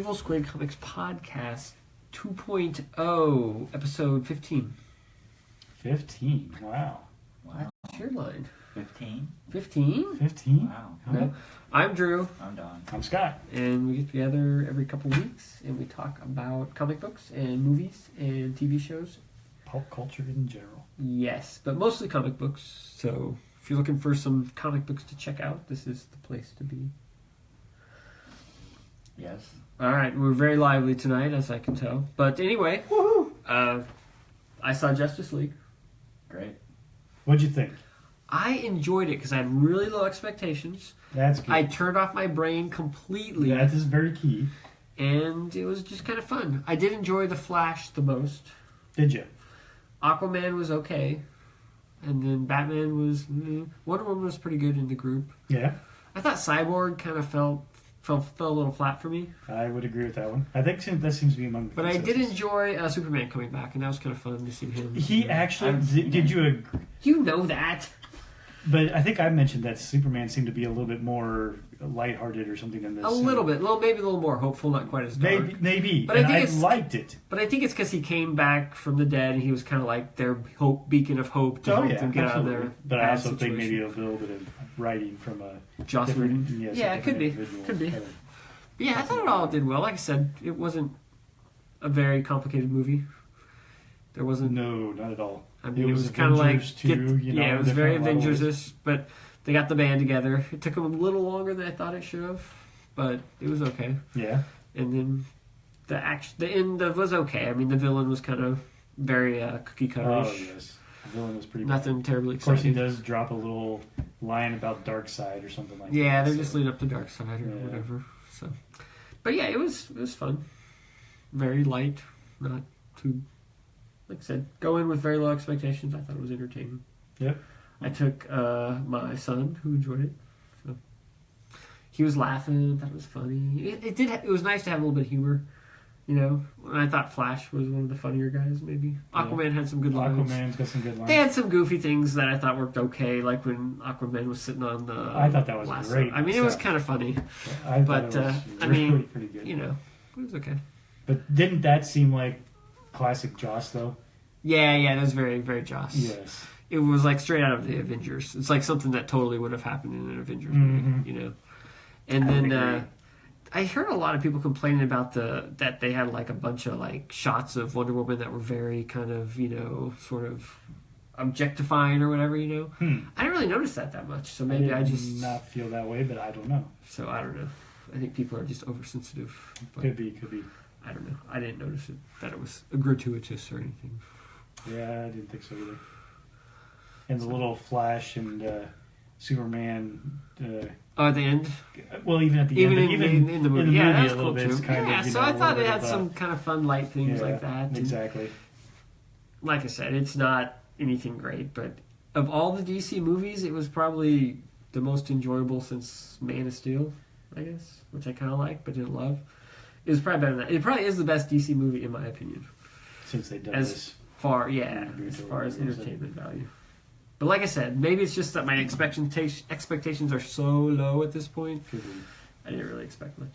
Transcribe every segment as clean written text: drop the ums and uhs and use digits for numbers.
Evil Squid Comics Podcast 2.0, episode 15. 15. Wow. What's your line? 15? 15? 15? Wow. Okay. I'm Drew, I'm Don. I'm Scott. and we get together every couple weeks, and we talk about comic books and movies and TV shows. Pulp culture in general. Yes, but mostly comic books. So if you're looking for some comic books to check out, this is the place to be. Yes. All right, we're very lively tonight, as I can tell. But anyway, I saw Justice League. Great. What'd you think? I enjoyed it because I had really low expectations. That's good. I turned off my brain completely, That is very key. and it was just kind of fun. I did enjoy The Flash the most. Did you? Aquaman was okay, and then Batman was... Wonder Woman was pretty good in the group. Yeah. I thought Cyborg kind of fell a little flat for me. I would agree with that one. I think that seems to be among the But I did consensus. enjoy Superman coming back, and that was kind of fun to see him. He actually... I've seen Did it. you agree? You know that. But I think I mentioned that Superman seemed to be a little bit more lighthearted or something in this. A little bit. Maybe a little more hopeful, not quite as dark. Maybe. But And I think I it's- liked it. But I think it's because he came back from the dead, and he was kind of like their beacon of hope to help them get out of their But I bad also situation. think maybe a little bit of writing from a Joss different... Whedon. Yes, Yeah, a it could be. different individual. Could be. But yeah, I thought it all did well. Like I said, it wasn't a very complicated movie. There wasn't. No, not at all. I mean, it was kind of like Avengers 2, it was very different levels. Avengers-ish, but they got the band together. It took them a little longer than I thought it should have, but it was okay. Yeah. And then the end was okay. I mean, the villain was kind of very cookie cutter-ish. Oh, yes. The villain was pretty Nothing terribly Of course, he exciting. does drop a little line about Dark Side or something like that. Yeah, they're so- just leading up to Dark Side or Yeah. whatever. So, but yeah, it was fun. Very light, not too. Like I said, go in with very low expectations. I thought it was entertaining. Yep. I took my son, who enjoyed it. So he was laughing. Thought it was funny. It was nice to have a little bit of humor. You know, and I thought Flash was one of the funnier guys. Maybe Aquaman had some good lines. Aquaman's got some good lines. They had some goofy things that I thought worked okay, like when Aquaman was sitting on the. I thought that was lasso. great I mean, it was stuff. kind of funny, I thought but it was I really mean, pretty good. you know, it was okay. But didn't that seem like classic Joss though? Yeah, that was very, very Joss. Yes. It was like straight out of the Avengers. It's like something that totally would have happened in an Avengers Mhm. movie, you know. And I would then agree. I heard a lot of people complaining about that they had like a bunch of like shots of Wonder Woman that were very kind of, you know, sort of objectifying or whatever, you know. I didn't really notice that much, so maybe I did just not feel that way, but I don't know. so I don't know. I think people are just oversensitive. But Could be. I don't know. I didn't notice that it was gratuitous or anything. Yeah, I didn't think so either. And the little Flash and Superman. Oh, at the end. Well, even at the Even end, in the movie, yeah, that's a little cool bit. too. It's kind Yeah, of, you so know, I a thought little it bit had of some kind of fun, light things yeah, like that. And Exactly. like I said, it's not anything great, but of all the DC movies, it was probably the most enjoyable since Man of Steel, I guess, which I kind of like but didn't love. It was probably better than that. It probably is the best DC movie in my opinion. Since they've done As this. far, yeah, agree as with far as what you said. entertainment value. But like I said, maybe it's just that my expectations are so low at this point. I didn't really expect much.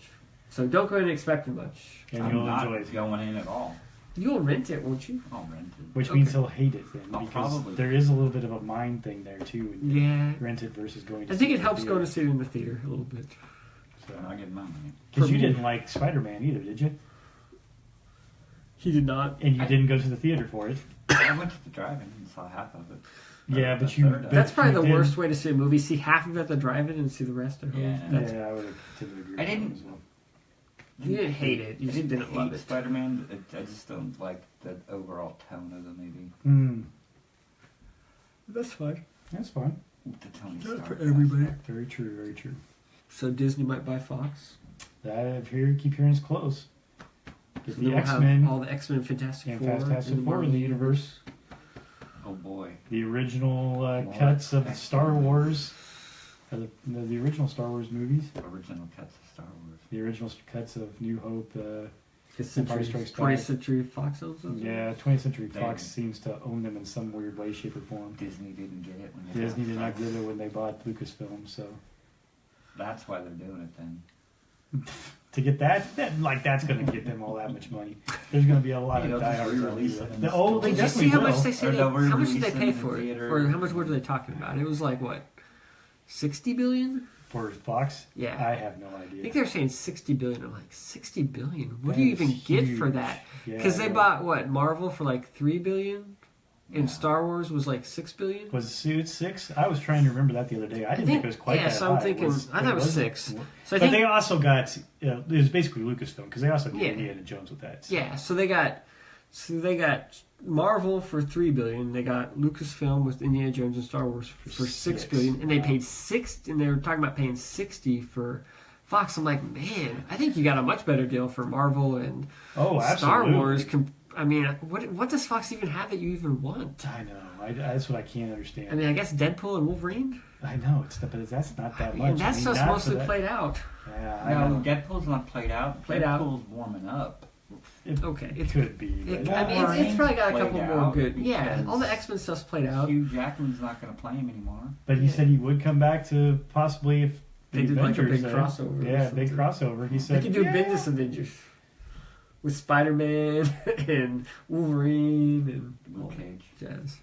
So don't go in expecting much. And I'm you'll not enjoy it. going in at all. You'll rent it, won't you? I'll rent it. Which means Okay. he'll hate it then. Oh, Because probably. there is a little bit of a mind thing there too. When you Yeah. rent it versus going to I think see it helps theater. going to see it in the theater a little bit. And I get my money. Because For you me. didn't like Spider-Man either, did you? He did not. And you didn't go to the theater for it. I went to the drive-in and saw half of it. Yeah, The but you- third of it. That's probably you the did. worst way to see a movie. See half of it at the drive-in and see the rest at home. Yeah. That's, Yeah, I would have tended to agree with I that didn't- as well. You didn't hate it. You just didn't love it. Spider-Man. I just don't like the overall tone of the movie. Hmm. That's fine. That's fine. The Tony Not Stark for everybody. aspect. Very true, very true. So Disney might buy Fox. That here, keep your hands close. Get So the we'll have X-Men all the X-Men, Fantastic and Four, Fantastic and the Four in Marvel the universe. Oh boy. The original More cuts of X-Men. Star Wars. The original Star Wars movies. Original cuts of Star Wars. The original cuts of New Hope. Because Empire Strikes 20th Back. Century Fox owns those. Yeah, 20th Century They- Fox seems to own them in some weird way, shape, or form. Disney didn't get it when they Disney bought did not Fox. get it when they bought Lucasfilm, so That's why they're doing it then. to get that that's going to get them all that much money. There's going to be a lot You of know, just diehards. re-release That'll it do in that. Oh, they Did you see definitely how will. much they say? Or they'll How much did they re-release pay them in for the it, theater. or how much? What are they talking about? It was like what, 60 billion? For Fox? Yeah. I have no I idea. think they're saying 60 billion. I'm like, 60 billion? What That do you is even get for huge. that? Yeah, Because they I know. bought what, Marvel for like 3 billion, and Yeah. Star Wars was like 6 billion. Was Suit 6? I was trying to remember that the other day. I didn't think it was quite yeah, that so I'm high. thinking, I thought it was 6. So I But think, they also got, it was basically Lucasfilm, because they also did Yeah. Indiana Jones with that. So. yeah, so they got Marvel for 3 billion. They got Lucasfilm with Indiana Jones and Star Wars for 6 6. billion, and they Wow. paid 6, and they were talking about paying 60 for Fox. I'm like, man, I think you got a much better deal for Marvel and Oh, Star absolutely. Wars. I mean, what does Fox even have that you even want? I know. That's what I can't understand. I mean, I guess Deadpool and Wolverine. I know, but that's not that much. And that stuff's not for mostly that- played out. Yeah, I No, know. Deadpool's not played out. Played out. Deadpool's warming up. It Okay, could be. It, But I mean, it's probably got a Played couple more out good. Yeah, because all the X-Men stuff's played out. Hugh Jackman's not going to play him anymore. But he said he would come back to possibly if They the did like a Avengers big there. crossover or Yeah, big something. crossover. He They said could do yeah. Bendis Avengers with Spider-Man and Wolverine and all Luke Cage. that jazz.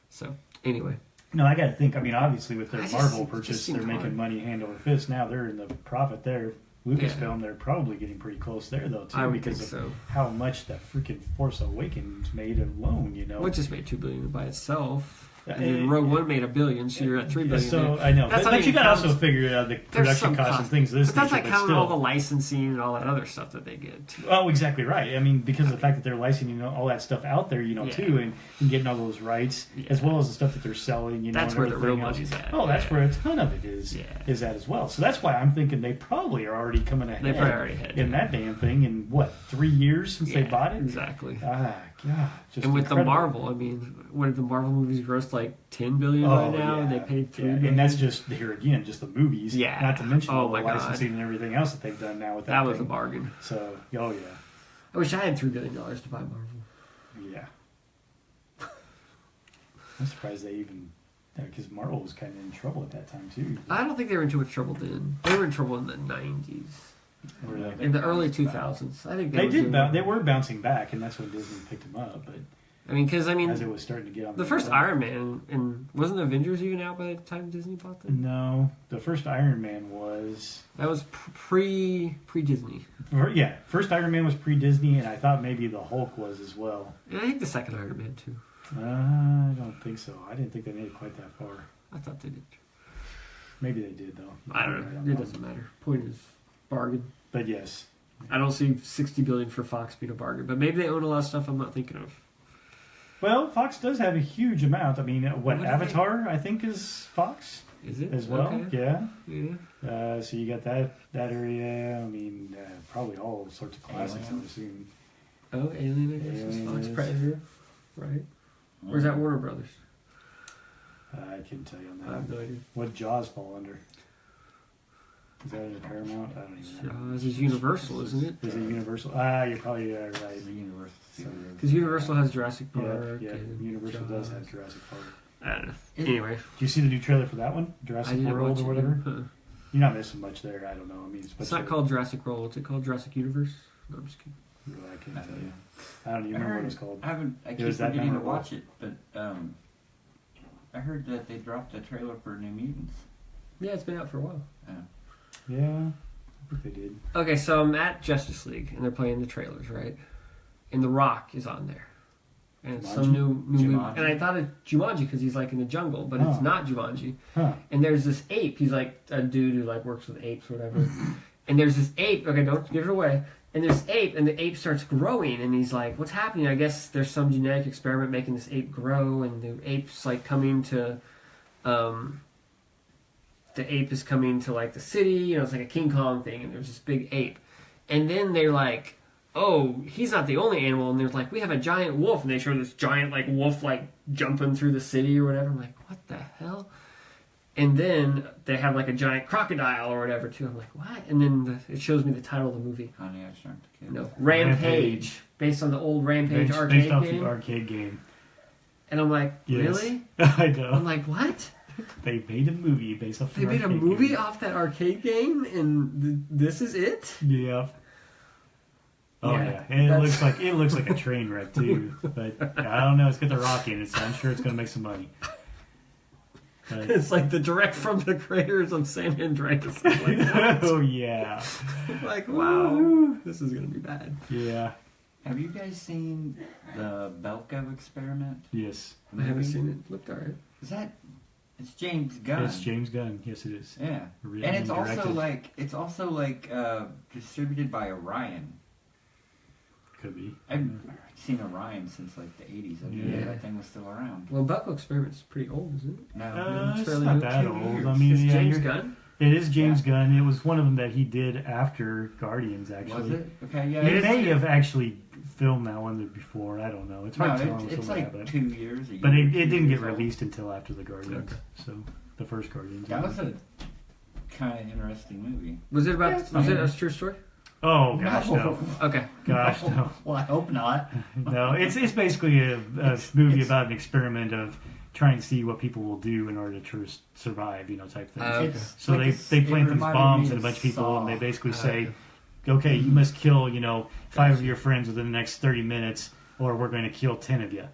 So anyway, No, I got to think. I mean, obviously with their I just- Marvel it just purchase, seemed they're making hard. money hand over fist. Now they're in the profit there. Lucasfilm, they're probably getting pretty close there though too, I would think because of so. how much that freaking Force Awakens made alone. You know, Well, it just made $2 billion by itself. Yeah, And then it- Rogue One made $1 billion, so you're at $3 billion. So there. I know, That's but, not but you even got to also counting- figure out the There's production some costs and cost. things of this But that's nature. like But counting all the still, licensing and all that other stuff that they get. oh, exactly right. I mean, because of the fact that they're licensing all that stuff out there, Yeah. too, and getting all those rights, Yeah. as well as the stuff that they're selling, That's and where the real everything else. money's at. Oh, that's Yeah. where a ton of it is. Yeah. Is at as well. So that's why I'm thinking they probably are already coming ahead. They probably already had in that damn thing in what 3 years since they Yeah, bought it. Exactly. Ah, God, just And with incredible. the Marvel, I mean, what did the Marvel movies gross like $10 billion Oh, right now? And they yeah. paid $3 Yeah, billion. and that's just here again, just the movies. Yeah. Not to mention Oh all the my God. licensing and everything else that they've done now with that. that was a thing. bargain. So, oh yeah, I wish I had $3 billion to buy Marvel. yeah. I'm surprised they even, because Marvel was kind of in trouble at that time too. I don't think they were in too much trouble then. They were in trouble in the 90s. Were they? In the early bounced back. 2000s. I think They were did. doing- They were bouncing back, and that's when Disney picked them up. But I mean, because, as it was starting to get on the first Iron Man, and wasn't the Avengers even out by the time Disney bought them? No, the first Iron Man was. That was pre-Disney. Yeah, first Iron Man was pre-Disney, and I thought maybe the Hulk was as well. And I think the second Iron Man, too. I don't think so. I didn't think they made it quite that far. I thought they did. Maybe they did though. I don't know. It doesn't matter. Point is, bargain. But yes, I don't see $60 billion for Fox being a bargain, but maybe they own a lot of stuff I'm not thinking of. well, Fox does have a huge amount. I mean, What do they- Avatar? I think is Fox Is it as well. Okay. Yeah. Yeah. So you got that area. I mean, probably all sorts of classics. I would assume. Oh, Alien, I guess, is Alien Fox is- Predator, right? Or is that Warner Brothers? I can tell you on I that. have no idea. What Jaws fall under? Is that in Paramount? I don't even know. Jaws is Universal, isn't it? Is it Universal? You're probably right. The Universal Studios. Because Universal has Jurassic Yeah, Park. yeah. and Universal does Jaws. have Jurassic Park. I don't know. Anyway, Do you see the new trailer for that one? I Jurassic didn't World watch or it. whatever? Huh. You're not missing much there. I don't know. I mean, It's not called Jurassic World. What's it called? Jurassic Universe? No, I'm just kidding. I can't I tell don't you. know. I don't even I remember what heard- it's called. I It keep was that forgetting to memorable. watch it, but I heard that they dropped a trailer for New Mutants. Yeah, it's been out for a while. Yeah, I think they did. Okay, so I'm at Justice League, and they're playing the trailers, right? And The Rock is on there. And it's some new movie. Jumanji. And I thought it's Jumanji because he's like in the jungle, but it's Oh. not Jumanji. Huh. And there's this ape. He's like a dude who like works with apes or whatever. And there's this ape. Okay, don't give it away. And there's ape, and the ape starts growing, and he's like, "What's happening?" I guess there's some genetic experiment making this ape grow, and the ape's like coming to, the ape is coming to like the city. You know, it's like a King Kong thing, and there's this big ape, and then they're like, "Oh, he's not the only animal," and there's like, "We have a giant wolf," and they show this giant like wolf like jumping through the city or whatever. I'm like, "What the hell?" And then they have like a giant crocodile or whatever too. I'm like, what? And then it shows me the title of the movie. Honey, I Shrunk the Kids. No, Rampage, based on the old Rampage arcade based off game. the arcade game. And I'm like, Yes. really? I I'm know. like, what? They made a movie based off. They made a movie off that arcade game, and this is it. Yeah. Oh Yeah, yeah, and that's- it looks like a train wreck too. But I don't know. It's got The Rock in it, so I'm sure it's gonna make some money. But, It's like the direct from the creators of San Andreas. Like, oh yeah, like, wow, this is gonna be bad. yeah, Have you guys seen the Belko experiment? yes. I haven't seen it. Looked alright. Is that? It's James Gunn. It's James Gunn. Yes, it is. Yeah, Written and it's and also like distributed by Orion. Could be. I've seen Orion since like the 80s. I didn't know Yeah. that thing was still around. Well, Belko Experiment's pretty old, isn't it? No, It's fairly not new. that 2 old. years. I mean, It's yeah, James you're- Gunn. It is James Gunn. It was one of them that he did after Guardians. Actually, was it? Okay, yeah. He it's- may have actually filmed that one before. I don't know. It's hard to tell. it's like 2 years. But it 2 didn't get years old. released until after the Guardians. So the first Guardians. That was a kind of interesting movie. Was it about? Yeah, it's was it fine. a true story? Oh gosh, no. Okay. Gosh, no. Well, I hope not. No, it's basically a movie about an experiment of trying to see what people will do in order to survive, type thing. Okay. So like they it plant these reminded bombs me in a of bunch of people, Saw. and they basically say, okay, you must kill, 5 of your friends within the next 30 minutes, or we're going to kill 10 of you,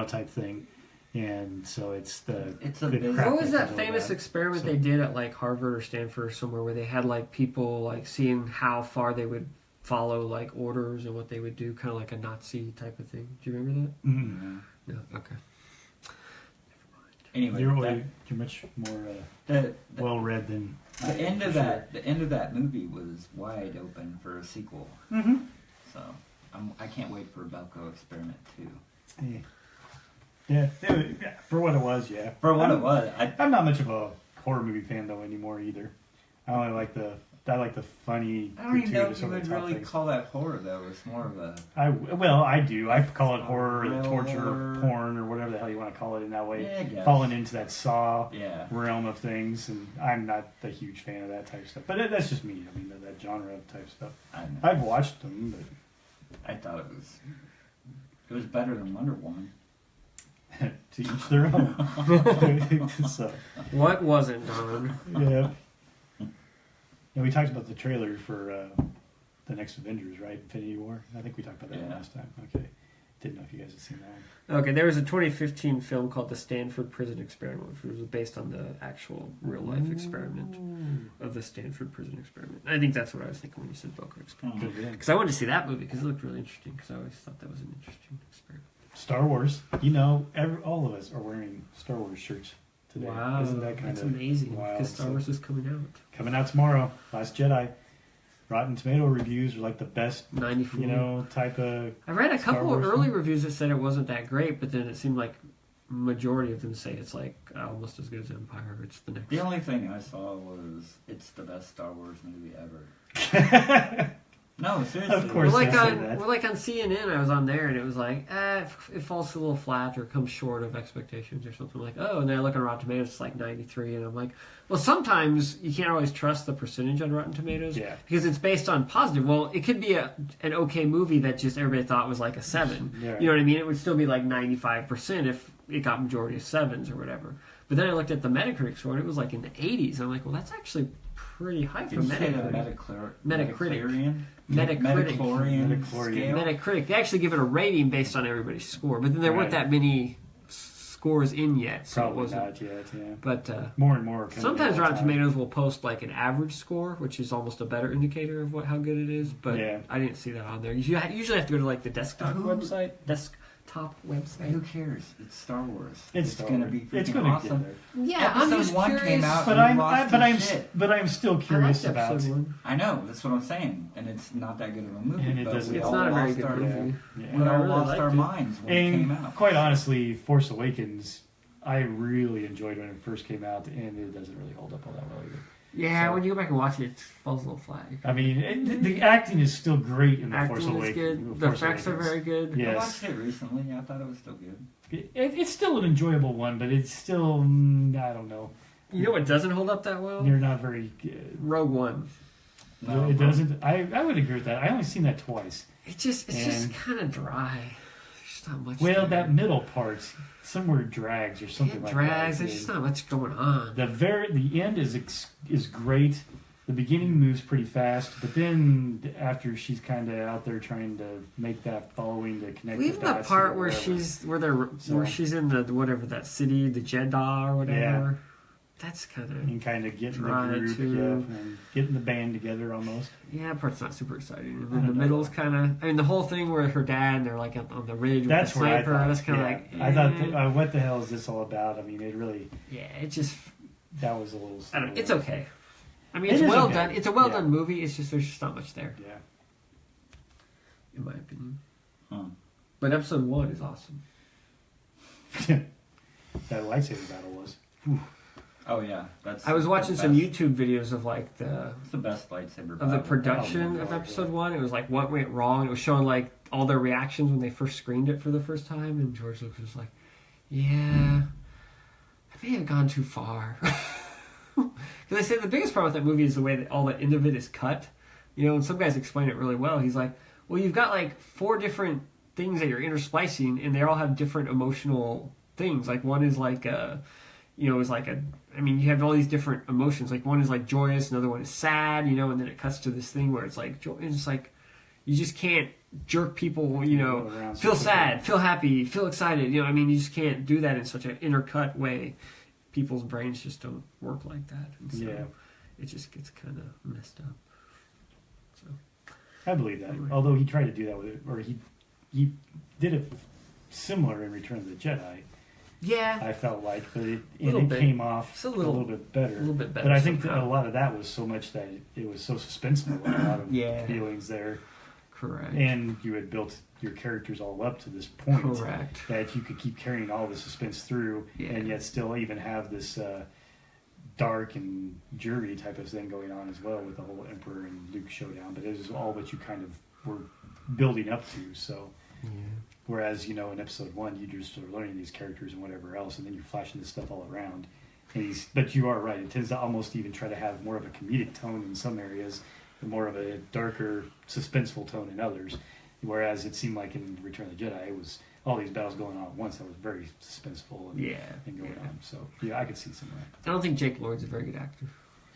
type thing. And so it's the It's a the business- crap What was that goes famous over experiment So- they did at like Harvard or Stanford or somewhere where they had like people like seeing how far they would follow like orders and what they would do, kind of like a Nazi type of thing. Do you remember that? Mhm. Yeah. No. Okay. Anyway, You're much more the well read than the end of for the end of that movie was wide open for a sequel. sure. Mm-hmm. So I can't wait for Belko Experiment 2. Yeah, for what it was, yeah. For what it was, I'm not much of a horror movie fan though anymore either. I only like the funny, I don't even know if gratuitous you over the would top really things. call that horror though. It's more of a I do. I call it horror or the torture Thriller. or porn or whatever the hell you want to call it in that way. Yeah, I guess. Falling into that Saw yeah. realm of things, and I'm not a huge fan of that type of stuff. But that's just me. I mean, that genre of type stuff. I know. I've watched them, but I thought it was better than Wonder Woman. to each their own. So, What wasn't, Don? yeah. And we talked about the trailer for the next Avengers, right? Infinity War. I think we talked about that Yeah. last time. Okay. Didn't know if you guys had seen that one. Okay, there was a 2015 film called The Stanford Prison Experiment, which was based on the actual real-life experiment of the Stanford Prison Experiment. I think that's what I was thinking when you said Belko Experiment. Good thing. Because I wanted to see that movie because it looked really interesting. Because I always thought that was an interesting experiment. Star Wars. All of us are wearing Star Wars shirts today. Wow, Isn't that kind that's of amazing. wild? Because Star So- Wars is coming out. Coming out tomorrow. Last Jedi. Rotten Tomato reviews are like the best, 94. type of. I read a Star couple of Wars early film? reviews that said it wasn't that great, but then it seemed like majority of them say it's like almost as good as Empire. It's the next. The only thing I saw was it's the best Star Wars movie ever. No, seriously. Of course. Well, like they say on that. well, like on CNN, I was on there and it was like, it falls a little flat or comes short of expectations or something. Like, oh, and then I look on Rotten Tomatoes, it's like 93, and I'm like, well, sometimes you can't always trust the percentage on Rotten Tomatoes Yeah. because it's based on positive. Well, it could be an okay movie that just everybody thought was like a 7. Yeah. You know what I mean? It would still be like 95% if it got majority of 7s or whatever. But then I looked at the Metacritic score and it was like in the 80s. I'm like, well, that's actually pretty high for Did you say the Metacritic. Metacritic? Metacritic. Metacritic. Metacritic. Scale? Metacritic. They actually give it a rating based on everybody's score, but then there weren't Right. that many scores in yet, so Probably it wasn't. not yet, yeah. But More and more. coming sometimes all the Rotten time. Tomatoes will post like an average score, which is almost a better indicator of how good it is. But Yeah. I didn't see that on there. You usually have to go to like the desktop Who- website. Who Website. cares? It's Star Wars. It's Star gonna Wars. be It's freaking gonna awesome. get there. Yeah, I'm Episode just 1 curious. came out. But You I'm lost but your I'm shit. but I'm still I liked curious about. episode 1. I know. That's what I'm saying. And it's not that good of a movie. And it but doesn't- we It's all not a very lost good our, movie. Yeah. We But I all really lost liked our it. minds when it came And out. quite honestly, Force Awakens, I really enjoyed when it first came out, and it doesn't really hold up all that well either. Yeah, So- when you go back and watch it, it falls a little flat. I mean, the acting is still great in the Force Acting is Awakens. good. The effects are very good. I Yes, watched it recently. I thought it was still good. it's still an enjoyable one, but it's still I don't know. You know what doesn't hold up that well? They're not very good. Rogue One. No, It doesn't. I would agree with that. I only seen that twice. It's just And- kind of dry. There's just not much. Well, there. that middle part somewhere drags or something like drags. that. There's just not much going on. The end is great. The beginning moves pretty fast, but then after she's kind of out there trying to make that following to connect. Even the dots part or where whatever. where she's in the whatever that city, the Jeddah or whatever. Yeah. That's kind and kind of getting the Try group, to- and getting the band together almost. that part's not super exciting. And I then the don't know. middle's kind of. I mean, the whole thing where her dad and they're like on the ridge with That's the where I sniper. thought. That's kind of yeah. like. I thought, what the hell is this all about? I mean, it really it just. that was a little. I don't know. It's okay. I mean, It it's is well okay. done. It's a well Yeah. done movie. It's just there's just not much there, Yeah. in my opinion. Huh. But episode 1 is awesome. That lightsaber battle was. Oh yeah, that's. I was the watching some best- YouTube videos of like the It's the best lightsaber. of the battle. production Oh, of God, episode yeah. 1. It was like what went wrong. It was showing like all their reactions when they first screened it for the first time, and George Lucas was like, "Yeah, I may have gone too far." Because I said the biggest problem with that movie is the way that all the end of it is cut. You know, and some guys explain it really well. He's like, "Well, you've got like 4 different things that you're intersplicing, and they all have different emotional things. Like one is like a." You know, is like I mean, you have all these different emotions. Like one is like joyous, another one is sad, you know, and then it cuts to this thing where it's like, and it's like, you just can't jerk people, you know, Around feel so sad, feel happy, feel excited. You know, I mean, you just can't do that in such an intercut way. People's brains just don't work like that. And so Yeah. it just gets kind of messed up. So, I believe that. Anyway. Although he tried to do that with it, or he did it similar in Return of the Jedi. yeah, I felt like, but Little it bit. came off It's a a little- bit better. a little bit better But I think that somehow. a lot of that was so much that it was so suspenseful. A lot of Yeah. feelings there, correct. and you had built your characters all up to this point Correct. that you could keep carrying all the suspense through, Yeah. and yet still even have this dark and jury type of thing going on as well with the whole Emperor and Luke showdown. But it was all what you kind of were building up to. So. Yeah. Whereas, you know, in episode 1, you just are learning these characters and whatever else, and then you're flashing this stuff all around. But you are right; it tends to almost even try to have more of a comedic tone in some areas, and more of a darker, suspenseful tone in others. Whereas it seemed like in Return of the Jedi, it was all these battles going on at once that was very suspenseful and, Yeah. and going yeah. on. So yeah, I could see some of that. I don't think Jake Lloyd's a very good actor.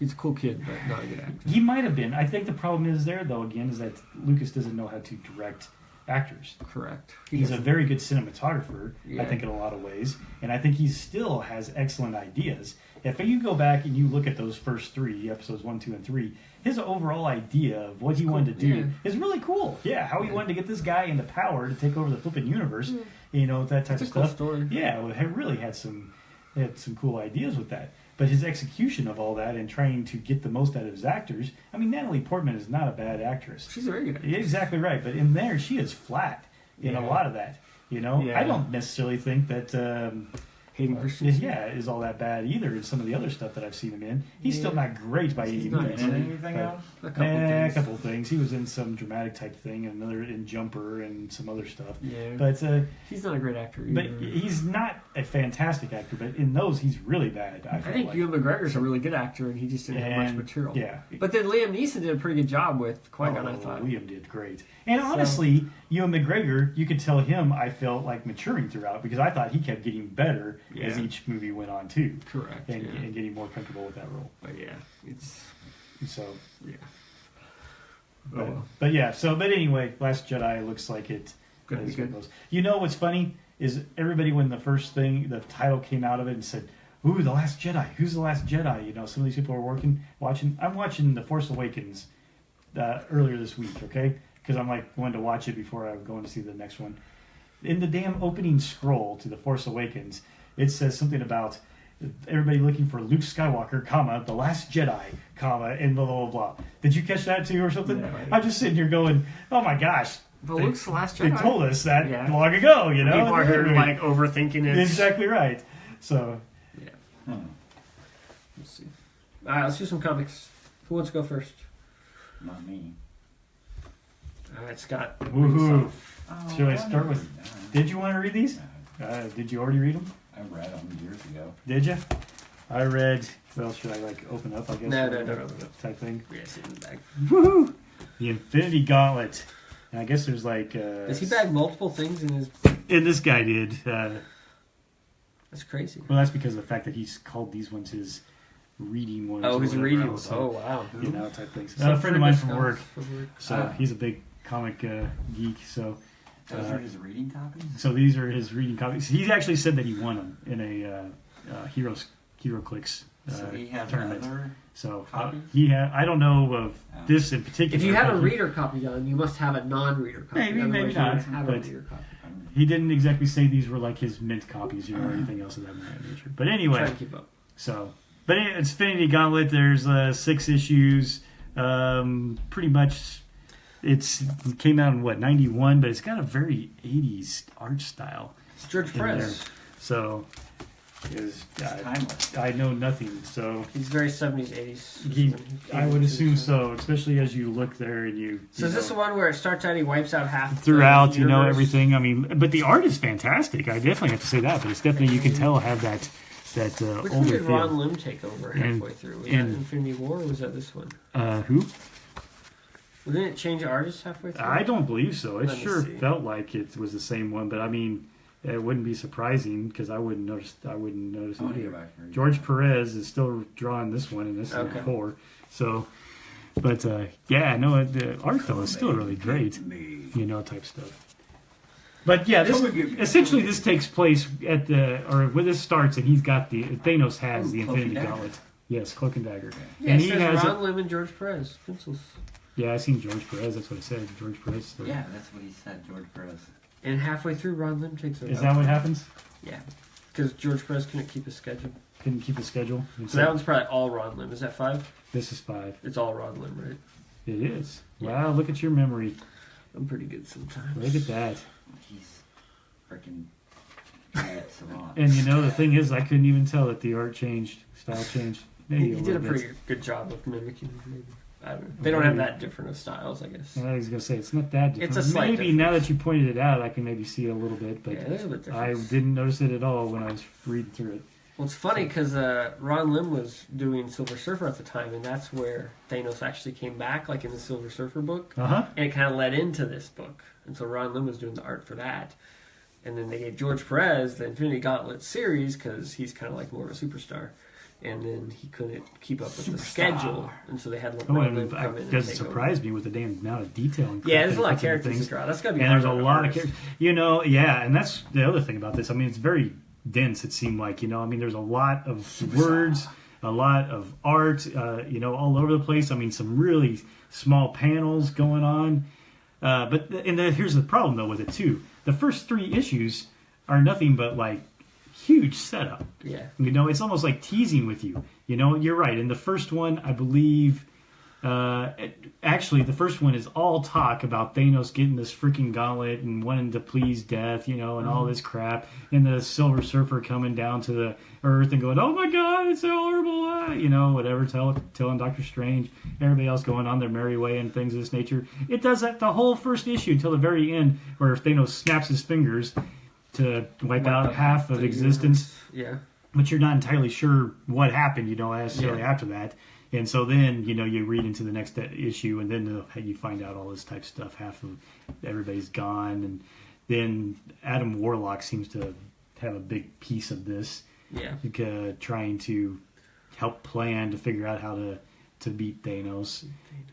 He's a cool kid, but not a good actor. He might have been. I think the problem is there, though. Again, is that Lucas doesn't know how to direct actors. Correct. He's a very good cinematographer, Yeah. I think, in a lot of ways, and I think he still has excellent ideas. If you go back and you look at those first 3 episodes, 1, 2, and 3, his overall idea of what he cool. wanted to do Yeah. is really cool. Yeah, how he Yeah. wanted to get this guy into power to take over the flipping universe, you know, that type It's a of cool stuff. story. Yeah, well, he really had some cool ideas with that. But his execution of all that and trying to get the most out of his actors, I mean, Natalie Portman is not a bad actress. She's a very good actor. You're exactly right, but in there she is flat in a Yeah. lot of that. You know, Yeah. I don't necessarily think that Hayden Christensen. is all that bad either. In some of the other stuff that I've seen him in, he's still Yeah. not great by He's any not means. In great. anything But- else? A couple A things. couple of things. He was in some dramatic type thing, and another in Jumper and some other stuff. Yeah. But He's not a great actor either. but he's not a fantastic actor. But in those, he's really bad. I, I felt think like. Ewan McGregor's a really good actor, and he just didn't have much And, material. Yeah, But then Liam Neeson did a pretty good job with Qui-Gon, I Oh, thought. Liam did great. And So- honestly, Ewan McGregor, you could tell him I felt like maturing throughout because I thought he kept getting better as Yeah. each movie went on too, Correct. and, yeah. and getting more comfortable with that role. But yeah, it's So, yeah. but, Oh well, but yeah. So, but anyway, Last Jedi looks like it. gonna be is what good. goes. You know what's funny is everybody when the first thing, the title came out of it and said, "Ooh, the Last Jedi. Who's the Last Jedi?" You know, some of these people are watching. I'm watching The Force Awakens earlier this week. Okay, because I'm like going to watch it before I'm going to see the next one. In the damn opening scroll to The Force Awakens, it says something about everybody looking for Luke Skywalker, comma, the Last Jedi, comma, and blah, blah, blah, blah. Did you catch that too or something? No, I didn't. I'm just sitting here going, oh my gosh. But They- Luke's the last They Jedi. told us that Yeah. long ago, you know? People are here like overthinking it. Exactly right. So, Yeah. Hmm. Let's see. All right, let's do some comics. Who wants to go first? Not me. All right, Scott. woohoo. Oh, Should I start with- Did you want to read these? Yeah, Did you already read them? I read them years ago. Did you? I read, well, should I like open up, I guess? No, or no, no, no, no. Type thing. Yeah, sit in the bag. Woohoo! The Infinity Gauntlet. And I guess there's like... Does he bag multiple things in his... And this guy did. That's crazy. Well, that's because of the fact that he's called these ones his reading ones. Oh, or his whatever reading else. ones. Oh, wow. You know, type things. Some A friend of mine from discounts work. So he's a big comic geek. So Those are his reading copies? so these are his reading copies. He's actually said that he won them in a HeroClix So he has tournament. other... So copies? I don't know of this in particular. If you have a but reader copy done, you must have a non-reader copy. Maybe, Otherwise maybe you not, wouldn't have a but- reader copy. he didn't exactly say these were like his mint copies or anything else of that nature. But anyway, Try to keep up. so, but it's Infinity Gauntlet. There's 6 issues. Pretty much, it came out in 91, but it's got a very 80s art style It's George in there. Perez. So, It's timeless. I know nothing. So, He's very 70s, 80s. I would assume so, especially as you look there and you. So is this the one where it starts out, he wipes out half Throughout, the you know, universe? everything. I mean, but the art is fantastic. I definitely have to say that. But it's definitely, you can tell, have that Which one older did Ron feel. Lim take over And- halfway through? Was and- that Infinity War or was that this one? Who? Well, didn't it change artists halfway through? I don't believe so. It Let me sure see. felt like it was the same one, but I mean, it wouldn't be surprising because I wouldn't notice. I wouldn't notice I it want to either. go back and read George Perez is still drawing this one, and this Okay. is 4. So, but yeah, no, the art though is still really great. You know, type stuff. But yeah, this essentially this takes place at where this starts, and he's got Thanos has the Cloak and Infinity Dagger. Gauntlet. Yes, Cloak and Dagger. Yeah, and it he says has Ron Lim and George Perez. Pencils. yeah, I seen George Perez. That's what I said. George Perez. Yeah, that's what he said, George Perez. And halfway through, Ron Lim takes over. Is that what happens? Yeah. Because George Perez couldn't keep his schedule. Couldn't keep a schedule. So that one's probably all Ron Lim. Is that 5? This is 5. It's all Ron Lim, right? It is. Yeah. Wow, look at your memory. I'm pretty good sometimes. Look at that. He's freaking great savant. And you know, the thing is, I couldn't even tell that the art changed, style changed. Maybe He did a little pretty bit. good job of mimicking. Maybe I don't know. They don't have that different of styles, I guess. I was gonna say it's not that different. It's a slight maybe now difference. that you pointed it out, I can maybe see it a little bit, but Yeah, there's a bit I difference. didn't notice it at all when I was reading through it. Well, it's funny because Ron Lim was doing Silver Surfer at the time, and that's where Thanos actually came back, like in the Silver Surfer book, Uh huh. and it kind of led into this book. And so Ron Lim was doing the art for that, and then they gave George Perez the Infinity Gauntlet series because he's kind of like more of a superstar, and then he couldn't keep up with the schedule, and so they had Oh, Ron Lim and come in it and doesn't take surprise me with the damn amount of detail. And Yeah, crap there's a they lot of put into characters things. to draw. That's gotta be And hard there's a on an lot of artist. characters. You know, yeah, and that's the other thing about this. I mean, it's very dense. It seemed like, you know, I mean, there's a lot of words, a lot of art, you know, all over the place. I mean, some really small panels going on. Here's the problem though with it too. The first 3 issues are nothing but like huge setup. Yeah. You know, it's almost like teasing with you. You know, you're right. In the first one, I believe, actually, the first one is all talk about Thanos getting this freaking gauntlet and wanting to please death, you know, and all this crap. And the Silver Surfer coming down to the Earth and going, "Oh my God, it's so horrible!" You know, whatever. Telling Doctor Strange, everybody else going on their merry way and things of this nature. It does that the whole first issue until the very end, where Thanos snaps his fingers to wipe out half of The existence. universe. Yeah. But you're not entirely sure what happened, you know, necessarily Yeah. after that. And so then, you know, you read into the next issue, and then you find out all this type of stuff. Half of everybody's gone, and then Adam Warlock seems to have a big piece of this, Yeah. trying to help plan to figure out how to beat Thanos.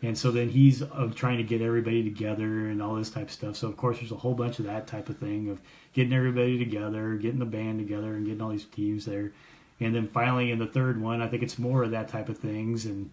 And so then he's trying to get everybody together and all this type of stuff. So of course there's a whole bunch of that type of thing of getting everybody together, getting the band together, and getting all these teams there. And then finally in the third one, I think it's more of that type of things. And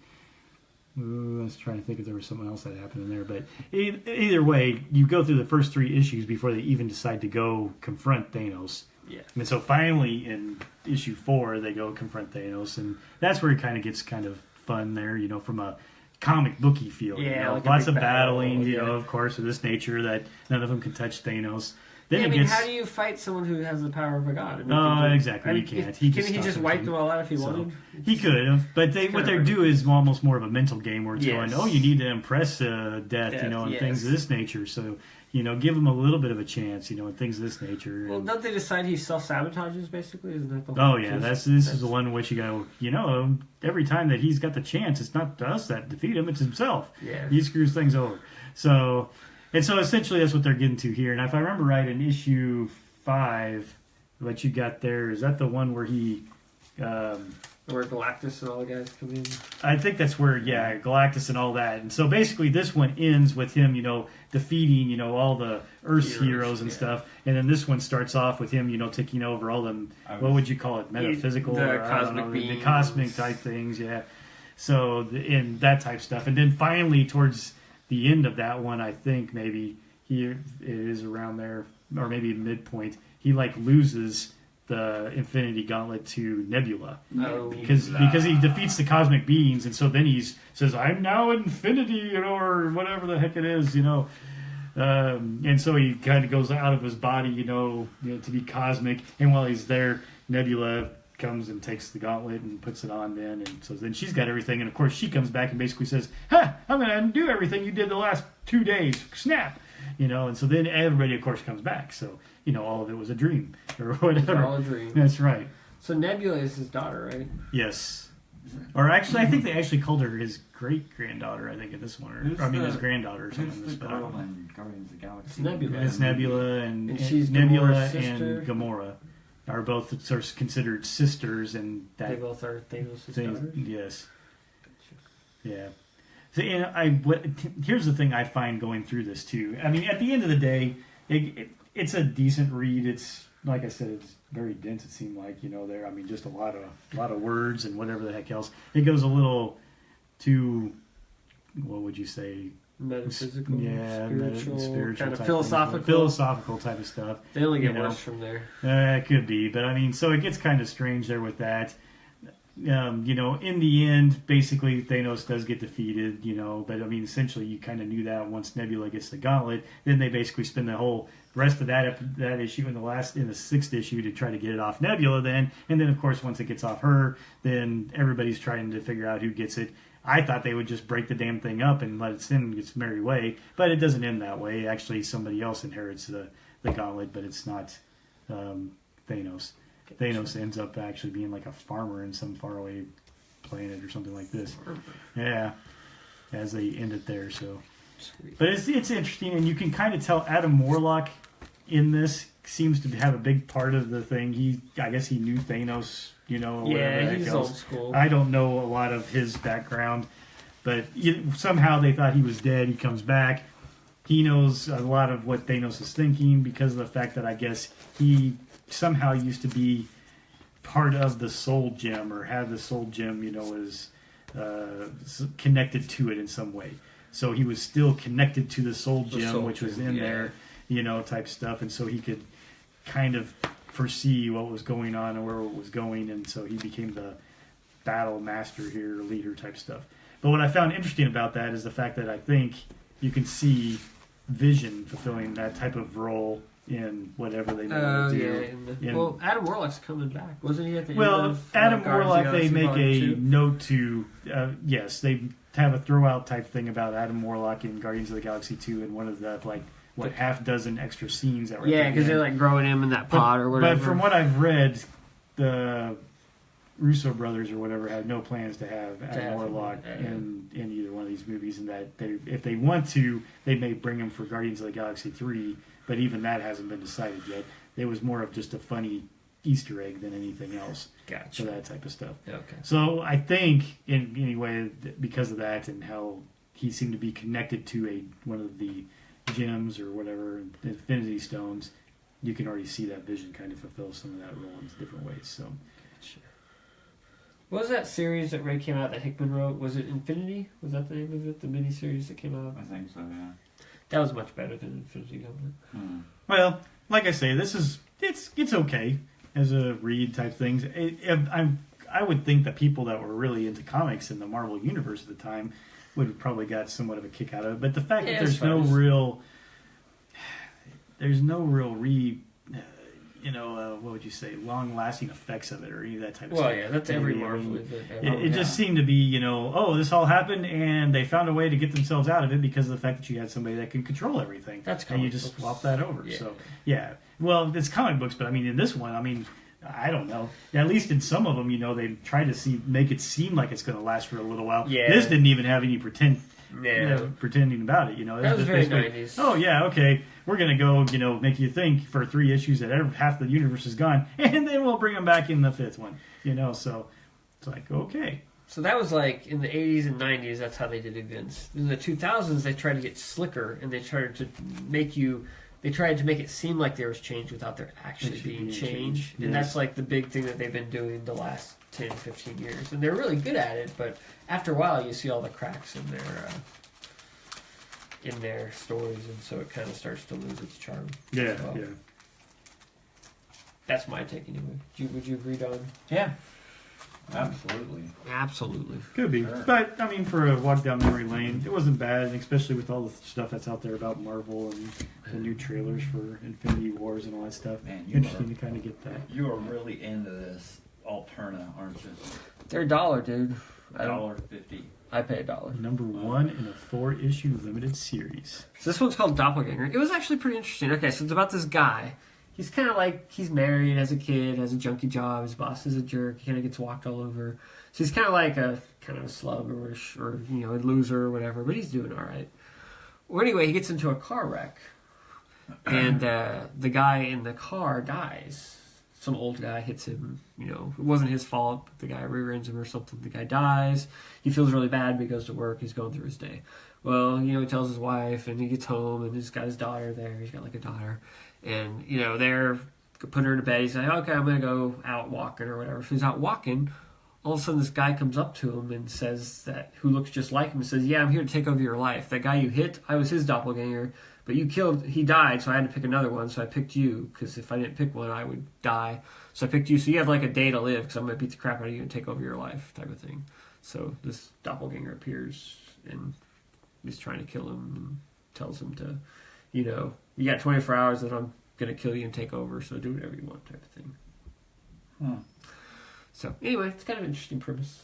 I was trying to think if there was something else that happened in there. But either way, you go through the first 3 issues before they even decide to go confront Thanos. Yeah. And so finally in issue 4, they go confront Thanos. And that's where it kind of gets kind of fun there, you know, from a comic booky feel. Yeah, you know? like a Lots big of battling, battle, you know, yeah. of course, of this nature that none of them can touch Thanos. Then Yeah, I it mean, gets... how do you fight someone who has the power of a god? I mean, No, exactly, you can't. Can he stops just everything. wipe them all out if he So, wanted? He could have, but It's what they kinda do is almost more of a mental game where it's Yes. going, oh, you need to impress death, you know, and yes. things of this nature. So, you know, give him a little bit of a chance, you know, and things of this nature. Well, And- don't they decide he self-sabotages, basically? Isn't that the whole oh, yeah, this is the one in which you go, you know, every time that he's got the chance, it's not us that defeat him, it's himself. Yeah. He screws things over. So, And so essentially that's what they're getting to here. And if I remember right, in issue 5, what you got there, is that the one where he... Where Galactus and all the guys come in. I think that's where, Galactus and all that. And so basically this one ends with him, defeating, all the Earth's heroes and stuff. And then this one starts off with him, taking over all them, what would you call it, metaphysical? The or, cosmic beings. The cosmic type things, yeah. So, in that type stuff. And then finally, towards the end of that one, I think maybe it is around there, or maybe midpoint, he loses the Infinity Gauntlet to Nebula because he defeats the cosmic beings, and so then he says, "I'm now Infinity," or whatever the heck it is, and so he kind of goes out of his body, to be cosmic. And while he's there, Nebula comes and takes the gauntlet and puts it on and so then she's got everything, and of course she comes back and basically says, I'm going to undo everything you did the last 2 days, snap, and so then everybody of course comes back, so all of it was a dream or whatever. It's all a dream. That's right. So Nebula is his daughter, right? Yes. Or actually, I think they actually called her his great-granddaughter, I think, in this one. His granddaughter or something. Who's the girl in Guardians of the Galaxy? It's Nebula. It's Nebula And she's Nebula Gamora's sister. and Gamora are both sort of considered sisters, and that They both are Thanos' thing, daughters? yes, yeah. So, here's the thing I find going through this too. I mean, at the end of the day, it's a decent read. It's like I said, it's very dense. It seemed like there. I mean, just a lot of words and whatever the heck else. It goes a little too. What would you say? Metaphysical, spiritual kind of type philosophical type of stuff. They only get worse from there. It could be, but I mean, so it gets kind of strange there with that. In the end, basically Thanos does get defeated, but I mean, essentially you kind of knew that once Nebula gets the gauntlet. Then they basically spend the whole rest of that issue in the 6th issue to try to get it off Nebula then. And then of course, once it gets off her, then everybody's trying to figure out who gets it. I thought they would just break the damn thing up and let it send its merry way, but it doesn't end that way. Actually, somebody else inherits the gauntlet, but it's not Thanos. Thanos ends up actually being like a farmer in some faraway planet or something like this. Yeah, as they end it there. So, Sweet. But it's interesting, and you can kind of tell Adam Warlock in this seems to have a big part of the thing. I guess he knew Thanos, or whatever the heck he's else. old school. I don't know a lot of his background, but somehow they thought he was dead. He comes back. He knows a lot of what Thanos is thinking because of the fact that I guess he somehow used to be part of the Soul Gem or had the Soul Gem, is connected to it in some way. So he was still connected to the Soul Gem, which was in there, type stuff. And so he could kind of foresee what was going on and where it was going. And so he became the battle master here, leader type stuff. But what I found interesting about that is the fact that I think you can see Vision fulfilling that type of role in whatever they want to do. Well, Adam Warlock's coming back, wasn't he? At the end of Adam Guardians Warlock, of the they Galaxy make Volume a 2? note to, yes, they have a throwout type thing about Adam Warlock in Guardians of the Galaxy 2 in one of the, half dozen extra scenes that were because they're growing him in that pod or whatever. But from what I've read, the Russo brothers or whatever had no plans to have Adam Warlock in either one of these movies, and that if they want to, they may bring him for Guardians of the Galaxy 3, but even that hasn't been decided yet. It was more of just a funny Easter egg than anything else Gotcha. for that type of stuff. Okay. So I think, anyway, because of that and how he seemed to be connected to one of the gems or whatever, Infinity Stones, you can already see that Vision kind of fulfill some of that role in different ways. So. What was that series that Ray came out that Hickman wrote? Was it Infinity? Was that the name of it? The miniseries that came out? I think so, yeah. That was much better than Infinity Gauntlet. Well, like I say, it's okay as a read type things. I would think that people that were really into comics in the Marvel universe at the time would have probably got somewhat of a kick out of it. But the fact that there's no real what would you say, long-lasting effects of it or any of that type of stuff. Well, yeah, that's every Marvel. It just seemed to be, this all happened and they found a way to get themselves out of it because of the fact that you had somebody that can control everything. That's and you comic just books. swap that over. Yeah. So, yeah. Well, it's comic books, but I mean, in this one, I don't know. At least in some of them, they try to make it seem like it's going to last for a little while. Yeah. This didn't even have any pretending about it. You know, That was It's very basically, 90s. Oh yeah, okay, we're gonna go. You know, make you think for 3 issues that half the universe is gone, and then we'll bring them back in the 5th one. You know, so it's like okay. So that was like in the 80s and 90s, that's how they did events. In the 2000s, they tried to get slicker and they tried to make it seem like there was change without there actually being change. And Yes. that's like the big thing that they've been doing the last 10, 15 years. And they're really good at it, but after a while, you see all the cracks in their stories, and so it kind of starts to lose its charm. Yeah, as well. yeah. That's my take anyway. Would you agree, Don? Yeah. Absolutely. Absolutely. Could be, Sure. but I mean, for a walk down memory lane, it wasn't bad, especially with all the stuff that's out there about Marvel and the new trailers for Infinity Wars and all that stuff. Man, Interesting to kind of get that. You are really into this Alterna, aren't you? They're $1, dude. $1.50. I pay $1. Number 1 in a 4-issue limited series. So this one's called Doppelganger. It was actually pretty interesting. Okay, so it's about this guy. He's kind of like, he's married, has a kid, has a junky job. His boss is a jerk. He kind of gets walked all over. So he's kind of like a slug or a loser or whatever, but he's doing all right. Well, anyway, he gets into a car wreck, and the guy in the car dies. Some old guy hits him. You know, it wasn't his fault, but the guy rear-ends him or something. The guy dies. He feels really bad, but he goes to work. He's going through his day. Well, you know, he tells his wife, and he gets home, and he's got his daughter there. He's got like a daughter. And, you know, they're putting her to bed. He's like, okay, I'm going to go out walking or whatever. So he's out walking. All of a sudden, this guy comes up to him and says who looks just like him, and says, yeah, I'm here to take over your life. That guy you hit, I was his doppelganger, but he died, so I had to pick another one. So I picked you, because if I didn't pick one, I would die. So I picked you. So you have like a day to live, because I'm going to beat the crap out of you and take over your life, type of thing. So this doppelganger appears, and he's trying to kill him, and tells him to, you know, you got 24 hours that I'm going to kill you and take over, so do whatever you want, type of thing. So, anyway, it's kind of an interesting premise.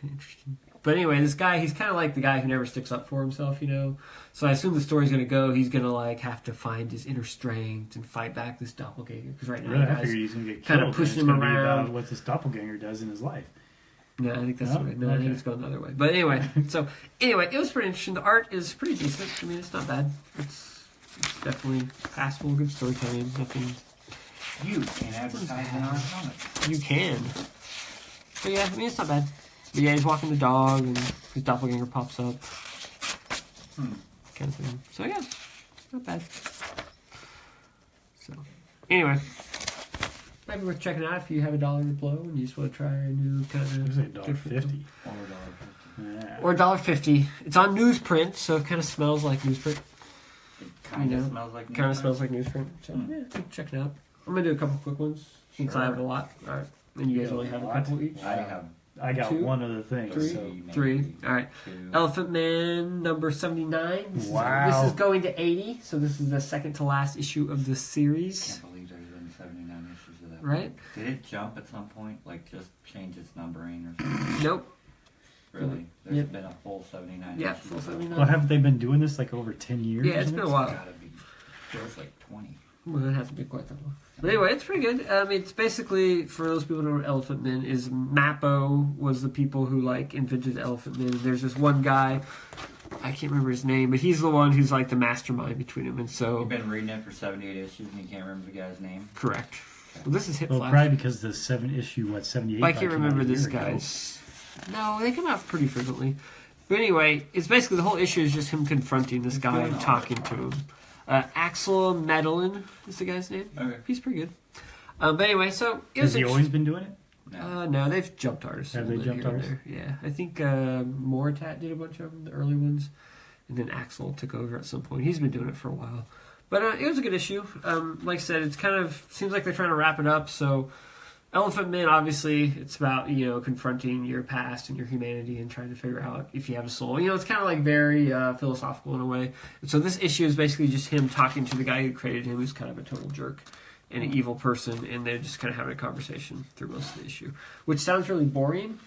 Kind of interesting. But anyway, this guy, he's kind of like the guy who never sticks up for himself, you know? So I assume the story's going to go, he's going to, like, have to find his inner strength and fight back this doppelganger. Because right now, Really, I the figure guy's he's going to get kinda killed. pushing and him it's gonna be around. about what this doppelganger does in his life. No, I think that's No? the way. No, I think Okay. it's going the other way. But anyway, it was pretty interesting. The art is pretty decent. I mean, it's not bad. It's definitely passable, good storytelling. Nothing. You can advertise in our comics. You can. But yeah, I mean, it's not bad. But yeah, he's walking the dog, and his doppelganger pops up. Kind of thing. So yeah, not bad. So, anyway. Might be worth checking out if you have $1 to blow and you just want to try a new kind It was of like $1.50. Or $1.50. Yeah. Or $1.50. It's on newsprint, so it kind of smells like newsprint. It kind You of know, smells like Kind of newsprint. smells like newsprint. So yeah, check it out. I'm gonna do a couple quick ones since I Sure. have a lot. All right, and you guys You only got have a a lot? couple each. I have I got Two? one other thing. Three? So. maybe 3. All right. 2. Elephant Man number 79. Wow. This is going to 80, so this is the second to last issue of the series. Can't believe there's been 79 issues of that. Right? Did it jump at some point? Like just change its numbering or something? Nope. Really? There's Yep. been a full 79 Yeah, issues. full of that? 79. Well, haven't they been doing this like over 10 years? Yeah, or it's been a something? while. Gotta be. Feels like 20. Well, it hasn't been quite that long. But anyway, it's pretty good. It's basically, for those people who know what Elephant Men is, Mappo was the people who, like, invented Elephant Men. There's this one guy, I can't remember his name, but he's the one who's, like, the mastermind between them. And so, You've been reading it for 78 issues and you can't remember the guy's name? correct. Well, this is Hit Well, Flash. probably because the 78. I probably can't came out remember a this year ago. guy's. No, they come out pretty frequently. But anyway, it's basically the whole issue is just him confronting this guy and talking to him. Axel Madeline is the guy's name. Okay. He's pretty good. But anyway, so it was Has he always been doing it? No. no, they've jumped artists. Have a they little jumped here and artists? there. Yeah, I think Moritat did a bunch of them, the early ones, and then Axel took over at some point. He's been doing it for a while, but it was a good issue. Like I said, it's kind of seems like they're trying to wrap it up. So, Elephant Man, obviously, it's about confronting your past and your humanity and trying to figure out if you have a soul. It's kind of like very philosophical in a way. And so this issue is basically just him talking to the guy who created him, who's kind of a total jerk and an evil person, and they're just kind of having a conversation through most of the issue, which sounds really boring,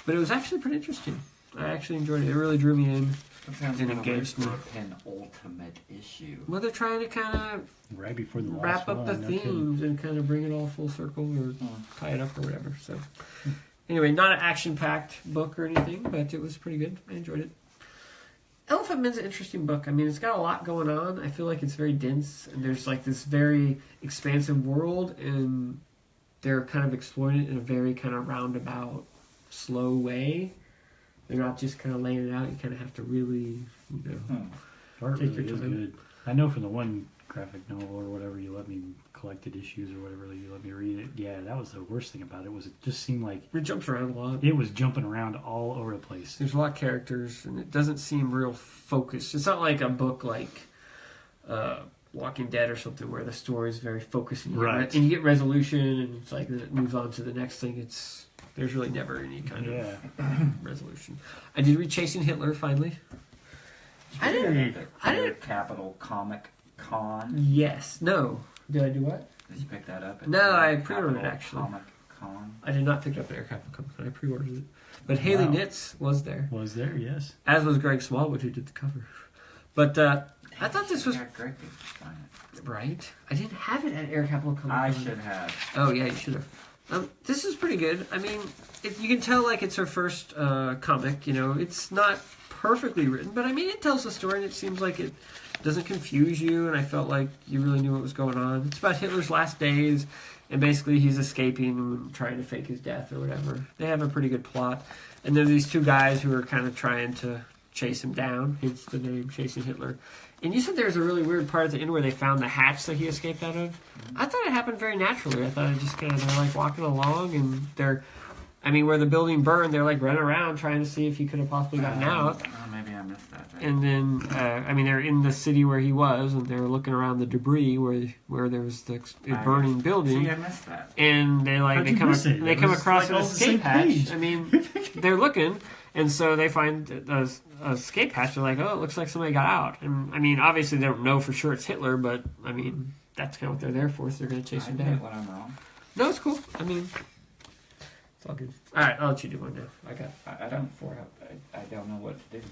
but it was actually pretty interesting. I actually enjoyed it. It really drew me in. That sounds And kind of weird engaged for me. a penultimate issue. Well, they're trying to kind of Right before the last wrap up one. the no kidding. themes and kind of bring it all full circle or tie it up or whatever. So, anyway, not an action-packed book or anything, but it was pretty good. I enjoyed it. Elfenman's an interesting book. I mean, it's got a lot going on. I feel like it's very dense, and there's like this very expansive world, and they're kind of exploring it in a very kind of roundabout, slow way. They're not just kind of laying it out. You kind of have to really, Art Take really your is time. good. I know from the one graphic novel or whatever you let me collected issues or whatever you let me read it. Yeah, that was the worst thing about it. Was it just seemed like It jumps around a lot. it was jumping around all over the place. There's a lot of characters, and it doesn't seem real focused. It's not like a book like Walking Dead or something where the story is very focused, and Right. and you get resolution, and it's like then it moves on to the next thing. There's really never any kind Yeah. of resolution. I did read Chasing Hitler finally. I didn't- I didn't- Capital Comic Con. Yes. No. Did I do what? Did you pick that up? at No, the I pre-ordered it, Capital actually. Comic Con. I did not pick it up at Air Capital Comic Con. I pre-ordered it, but Haley Wow. Knits was there, Was there? Yes. as was Greg Smallwood, who did the cover. But I thought this was Yeah, Greg did find it. right. I didn't have it at Air Capital Comic Con. I should have. Oh yeah, you should have. This is pretty good. I mean, you can tell like it's her first comic. You know, it's not perfectly written, but I mean, it tells the story, and it seems like it doesn't confuse you. And I felt like you really knew what was going on. It's about Hitler's last days, and basically he's escaping and trying to fake his death or whatever. They have a pretty good plot, and then these two guys who are kind of trying to chase him down. Hence the name Chasing Hitler. And you said there was a really weird part at the end where they found the hatch that he escaped out of. I thought it happened very naturally. I thought it just kind of, they're like walking along and where the building burned, they're like running around trying to see if he could have possibly gotten out. Oh, maybe I missed that. And then, they're in the city where he was, and they're looking around the debris where there was the burning building. See, I missed that. And How'd they you come miss it? they It come was across like an all the same escape hatch. page. I mean, they're looking, and so they find a escape hatch. They're like, oh, it looks like somebody got out. And I mean, obviously they don't know for sure it's Hitler, but I mean, that's kind of what they're there for. So they're going to chase I him admit down. when I'm wrong. No, it's cool. I mean, it's all good. All right, I'll let you do one now. I got I don't. I don't know what to do.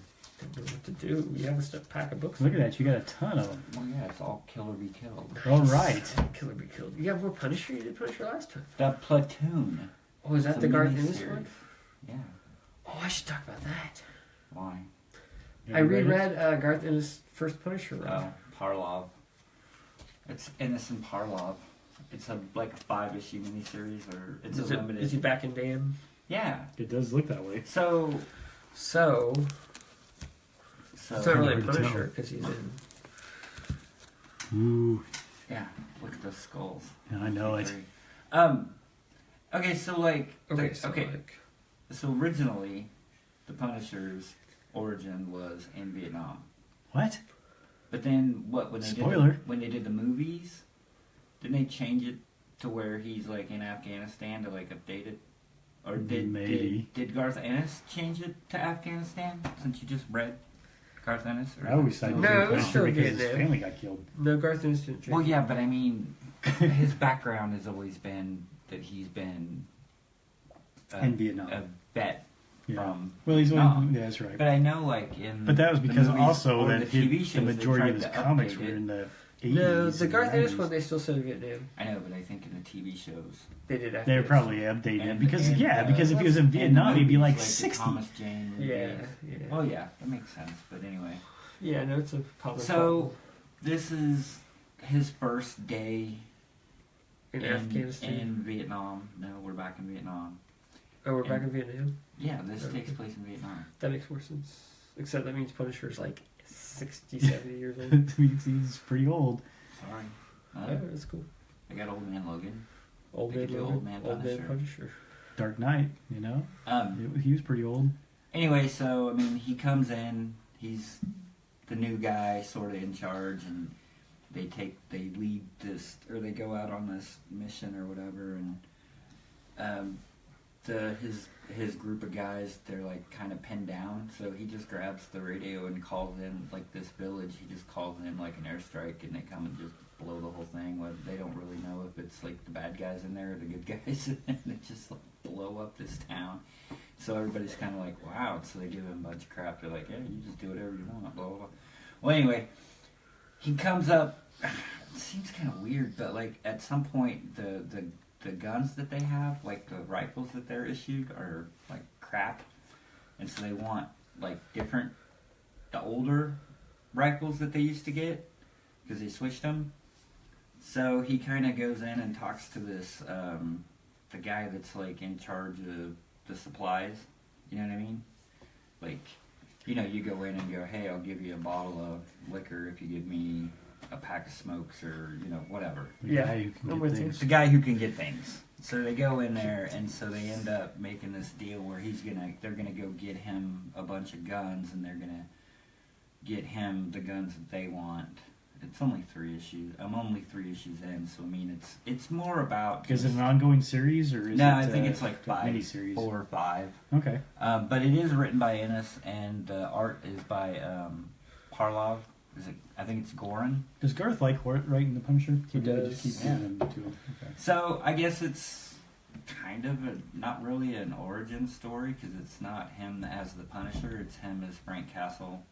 don't know what to do. You have a pack of books. Look at that. You got a ton of them. Well, yeah, it's all kill or be killed. All right. Killer be killed. You got more Punisher? You did Punisher last time. The Platoon. Oh, is that It's the a Garth miniseries. Ennis one? Yeah. Oh, I should talk about that. Why? I reread Garth Ennis' first Punisher run. Oh, Parlov. It's Ennis and Parlov. It's a 5-issue miniseries, or it's Is a limited. he back in Dan? Yeah. It does look that way. So. So, it's not really a hard to tell. Punisher because he's in. Ooh. Yeah. Look at those skulls. Yeah, I know it. Okay, so So originally, the Punisher's origin was in Vietnam. What? But then when they Spoiler. when they did the movies, didn't they change it to where he's in Afghanistan to update it? Or Maybe. did Garth Ennis change it to Afghanistan since you just read Garth Ennis? Or I always still- thought No, it was Punisher still because his Vietnam. family got killed. No, Garth Ennis didn't. Well, yeah, but I mean, his background has always been that he's been In Vietnam. a vet Yeah. from. Well, he's Vietnam. one. Yeah, that's right. But I know, in But that was the because movies also or that the TV shows, the they majority tried of his to comics update were it. in the 80s. No, the and Garth Ennis 90s. one they still said Vietnam. I know, but I think in the TV shows. They did. They were probably updated And- because and, because if he was in and the Vietnam, he'd be movies, like the 60. Thomas Jane movies. Yeah. Oh yeah, that makes sense. But anyway, Yeah, no, it's a comic. so this is his first day in Afghanistan. in Vietnam. No, we're back in Vietnam. Oh, we're back in Vietnam. Yeah, this Okay. takes place in Vietnam. That makes more sense. Except that means Punisher's 60, 70 years old. It means he's pretty old. Sorry, Yeah, that's cool. I got Old Man Logan. Old They man, could do Logan, Old Man old man Punisher. Punisher. Dark Knight, he was pretty old. Anyway, so I mean, he comes in. He's the new guy, sort of in charge, and they lead this, or they go out on this mission or whatever, and his group of guys, they're kind of pinned down. So he just grabs the radio and calls in this village. He just calls in an airstrike, and they come and just blow the whole thing. Well, they don't really know if it's the bad guys in there or the good guys, and they just blow up this town. So everybody's kind of wow. So they give him a bunch of crap. They're like, yeah, you just do whatever you want, blah, blah, blah. Well, anyway, he comes up. It seems kind of weird, but at some point, the guns that they have, the rifles that they're issued, are crap, and so they want different the older rifles that they used to get because they switched them. So he kind of goes in and talks to this the guy that's like in charge of the supplies. You know what I mean? Like, you know, you go in and go, hey, I'll give you a bottle of liquor if you give me a pack of smokes or, you know, whatever. Yeah, you can I'm get with you. things. It's the guy who can get things. So they go in there, and so they end up making this deal where they're gonna go get him a bunch of guns, and they're gonna get him the guns that they want. It's only 3 issues. I'm only 3 issues in, so I mean, it's more about. Is it an ongoing series or is No, it? I think it's like 5, miniseries. 4 or 5. Okay. But it is written by Ennis, and the art is by Parlov. I think it's Goran. Does Garth like writing the Punisher? He Or do they does. Just keep Yeah. giving him to him? Okay. So I guess it's kind of not really an origin story because it's not him as the Punisher. It's him as Frank Castle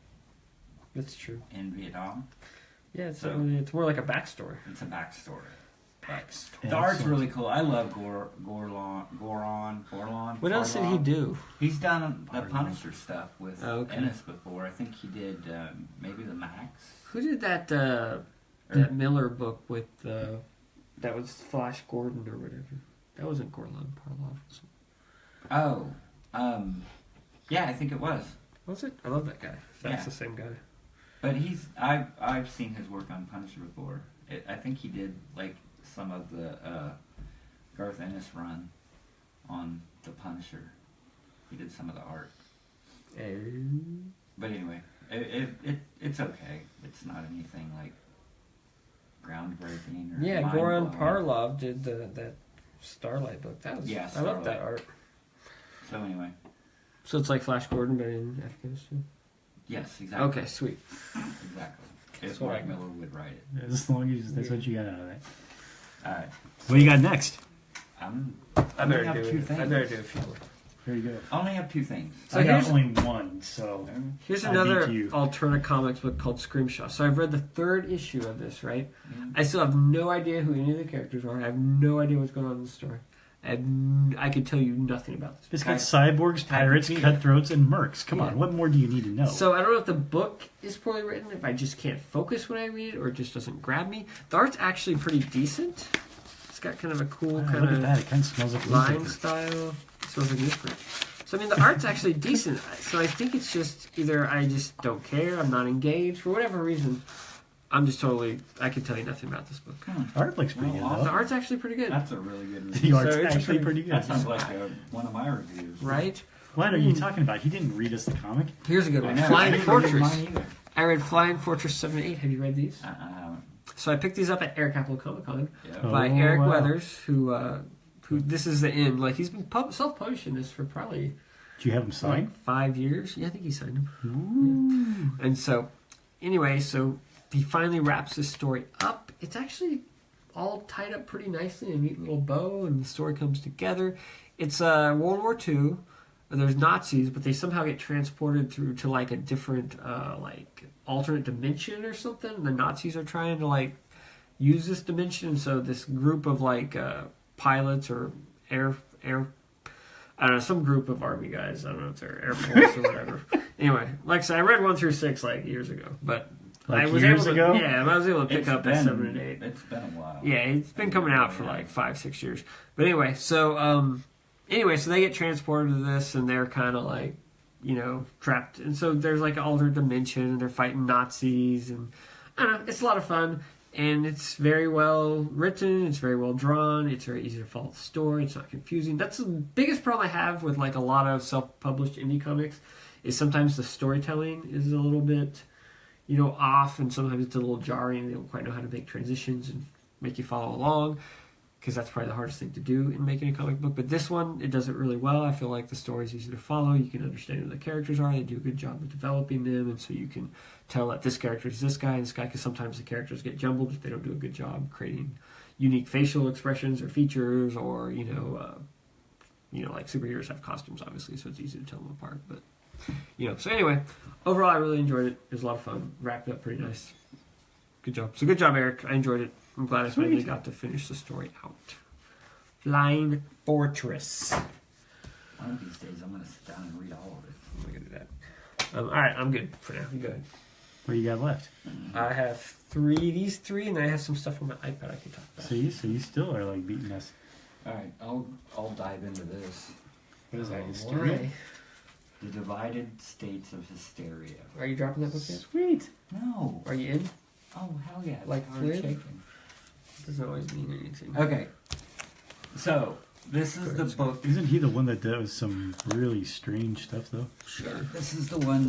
That's true. in Vietnam. Yeah, it's, So- it's more like a backstory. It's a backstory. Backstory. The art's Excellent. really cool. I love Goran. What else did he Parlov. do? He's done the Parlov. Punisher stuff with Oh, okay. Ennis before. I think he did maybe the Max. Who did that that Miller book with that was Flash Gordon or whatever? That wasn't Gorlan Parlov. Oh, yeah, I think it was. Was it? I love that guy. That's Yeah. the same guy. But I've seen his work on Punisher before. I think he did like some of the Garth Ennis run on the Punisher. He did some of the art. But anyway, it's okay. It's not anything like groundbreaking or Yeah, Goran mind-blowing. Parlov did that Starlight book. That was Yeah, I love that Starlight. art. So anyway, So it's like Flash Gordon but in Afghanistan. yes, exactly. Okay, sweet. Exactly. That's If what I Mark got. Miller would write it. As long as that's what you got out of that. All right. What do you got next? I I better have do two it. I things. better do a few more. There you go. I only have 2 things. So I got here's- only one, so Here's I another beat you. alternate comics book called Scrimshaw. So I've read the 3rd issue of this, right? Yeah. I still have no idea who any of the characters are. I have no idea what's going on in the story. I could tell you nothing about this. it's got cyborgs, pirates, Type of cutthroats, and mercs. Come Yeah. on, what more do you need to know? So I don't know if the book is poorly written, if I just can't focus when I read it, or it just doesn't grab me. The art's actually pretty decent. It's got kind of a cool Wow, kind look at of that. It kind of smells like line newspaper. style. It smells like newsprint. So I mean, the art's actually decent. So I think it's just either I just don't care, I'm not engaged for whatever reason. I'm just totally. I can tell you nothing about this book. Art looks pretty Well, good, The though. art's actually pretty good, That's a really good The review. art's So it's actually pretty good. That sounds like one of my reviews. right? What are you talking about? He didn't read us the comic. Here's a good I one. know. I Flying didn't read Fortress. mine either. I read Flying Fortress 7 and 8. Have you read these? I haven't. So I picked these up at Air Capital Comic Con Yeah. Oh. by Eric wow. Weathers, who this is the end. Like he's been self-publishing this for probably Do you have him signed? like 5 years. Yeah, I think he signed them. Ooh. And so, anyway, so he finally wraps this story up. It's actually all tied up pretty nicely in a neat little bow, and the story comes together. It's World War II. There's Nazis, but they somehow get transported through to like a different, like alternate dimension or something. The Nazis are trying to like use this dimension, so this group of like pilots or air. I don't know, some group of army guys. I don't know if they're Air Force or whatever. Anyway, like I said, I read 1 through 6 like years ago, but Like I was years able to, ago? yeah, I was able to pick It's up at 7 and 8. It's been a while. Yeah, it's been coming out for like 5-6 years. But anyway, so so they get transported to this, and they're kind of like, you know, trapped. And so there's like an alternate dimension, and they're fighting Nazis, and I don't know, it's a lot of fun. And it's very well written. It's very well drawn. It's very easy to follow the story. It's not confusing. That's the biggest problem I have with like a lot of self-published indie comics is sometimes the storytelling is a little bit, you know, off, and sometimes it's a little jarring. They don't quite know how to make transitions and make you follow along, because that's probably the hardest thing to do in making a comic book. But this one, it does it really well. I feel like the story's easy to follow. You can understand who the characters are. They do a good job of developing them, and so you can tell that this character is this guy and this guy, because sometimes the characters get jumbled if they don't do a good job creating unique facial expressions or features, or you know, like superheroes have costumes, obviously, so it's easy to tell them apart. But you know, so anyway, overall, I really enjoyed it. It was a lot of fun. Wrapped up pretty nice. Good job. So good job, Eric. I enjoyed it. I'm glad I finally Sweet. got to finish the story out. Flying Fortress. One of these days, I'm going to sit down and read all of it. Look at that. All right, I'm good for now. You go ahead. What do you got left? I have these three, and then I have some stuff on my iPad I can talk about. So you still are like beating us. All right, I'll dive into this. What is that? Oh, Hysteria? why? The Divided States of Hysteria. Are you dropping that book yet? Sweet. No. Are you in? Oh hell yeah! It's Like Howard Flynn? Chaykin. Doesn't always mean anything. Okay. So this is the book. Isn't he the one that does some really strange stuff though? Sure. This is the one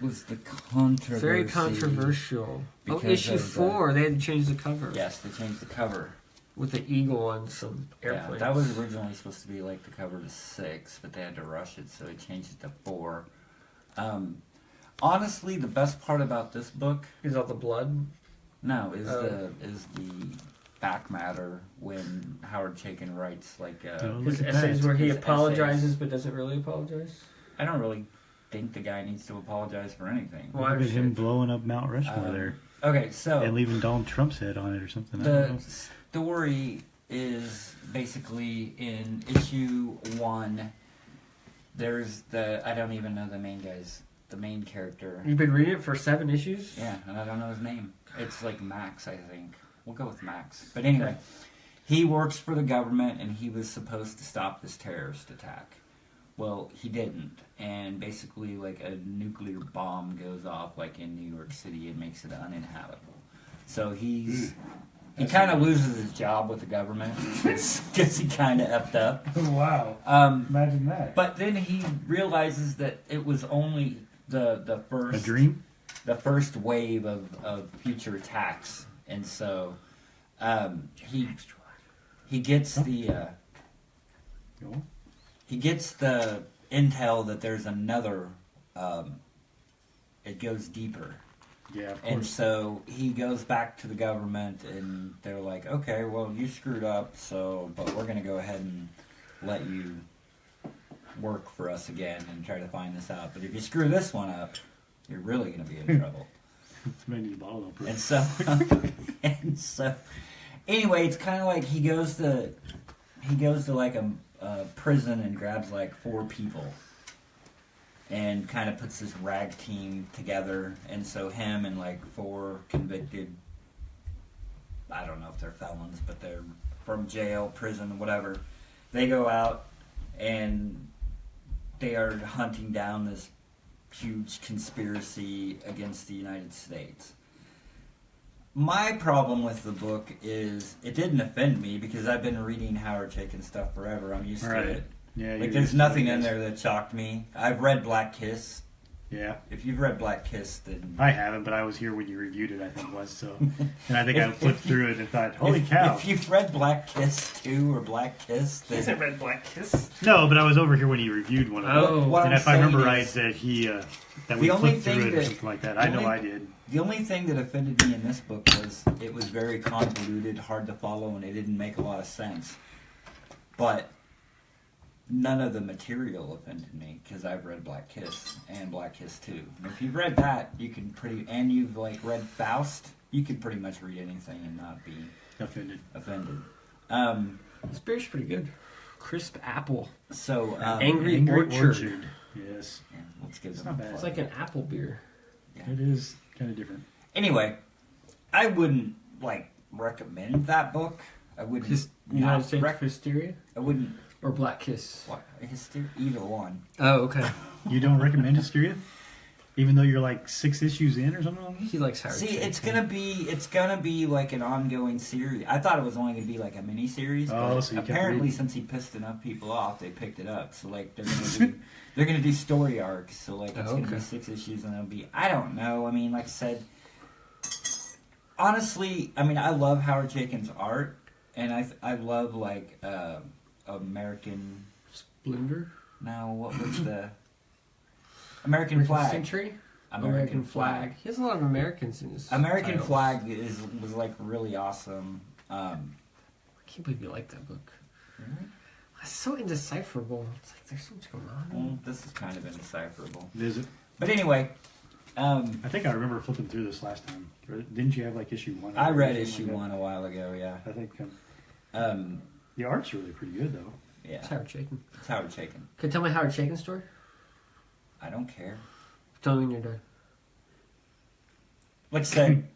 was the controversy. Very controversial. Oh, because issue of, 4. They had to change the cover. Yes, they changed the cover. With the eagle on some airplanes. Yeah, that was originally supposed to be like the cover to 6, but they had to rush it, so they changed it to 4. Honestly, the best part about this book, Is all the blood? is the back matter when Howard Chaykin writes like. Oh, His look at essays that. where he His apologizes but doesn't really apologize? I don't really think the guy needs to apologize for anything. Well, I Look at him understand. blowing up Mount Rushmore Um, there Okay, so and leaving Donald Trump's head on it or something. I don't the know. story is basically in issue 1. There's I don't even know the main character. You've been reading it for 7 issues? Yeah, and I don't know his name. It's like Max, I think. We'll go with Max. But anyway, he works for the government and he was supposed to stop this terrorist attack. Well, he didn't. And basically, like, a nuclear bomb goes off, like, in New York City and makes it uninhabitable. So he kind of loses his job with the government because he kind of effed up. Wow. Imagine that. But then he realizes that it was only the first... A dream? The first wave of future attacks, and so he gets the intel that there's another. It goes deeper, Yeah, of and course. so he goes back to the government, and they're like, "Okay, well, you screwed up, but we're gonna go ahead and let you work for us again and try to find this out. But if you screw this one up, you're really going to be in trouble." It's made me bottle opener. And so, anyway, it's kind of like he goes to like a prison and grabs like 4 people, and kind of puts this rag team together. And so him and like 4 convicted, I don't know if they're felons, but they're from jail, prison, whatever. They go out and they are hunting down this huge conspiracy against the United States. My problem with the book is it didn't offend me because I've been reading Howard Chaykin stuff forever. I'm used to it. Yeah, Like, there's nothing in there that shocked me. I've read Black Kiss. Yeah, If you've read Black Kiss, then I haven't, but I was here when you reviewed it. I think it was so, and I think I flipped through it and thought, "Holy cow!" If you've read Black Kiss 2 or Black Kiss, He then hasn't read Black Kiss. No, but I was over here when you reviewed one of them. Oh. what And I'm if I remember saying right, is, that he that we The only flipped through thing it or that- something like that. I the know only- I did. the only thing that offended me in this book was it was very convoluted, hard to follow, and it didn't make a lot of sense. But none of the material offended me because I've read Black Kiss and Black Kiss 2. And if you've read that, and you've like read Faust, you can pretty much read anything and not be Offended. offended. This beer's pretty good. Crisp apple. So Angry Orchard. Yes, yeah, let's give It's them not a bad. It's plug. like an apple beer. Yeah. it is kind of different. Anyway, I wouldn't like recommend that book. I wouldn't. United not States rec- Hysteria? I wouldn't. Or Black Kiss? What, either one. Oh, okay. You don't recommend Hysteria, even though you're like 6 issues in or something. He likes Howard See, Chaykin. it's gonna be like an ongoing series. I thought it was only gonna be like a mini series. Oh, but so you kept apparently, reading. since he pissed enough people off, they picked it up. So like they're gonna do story arcs. So like it's gonna okay. be 6 issues, and it'll be, I don't know. I mean, like I said, honestly, I mean, I love Howard Chaykin's art, and I love like American. Splendor? Now, what was the American Flag? Century? American Flag. He has a lot of Americans in his American titles. Flag was like really awesome. I can't believe you like that book. It's so indecipherable. It's like there's so much going on. Well, this is kind of indecipherable. Is it? But anyway, I think I remember flipping through this last time. Or didn't you have like issue 1? I read or issue something like 1 a while ago. Yeah. that? I think Um, the art's really pretty good though. It's yeah. Howard Chaykin. It's Howard Chaykin. Can you tell me Howard Chaykin story? I don't care. Tell me when you're done. Like I said,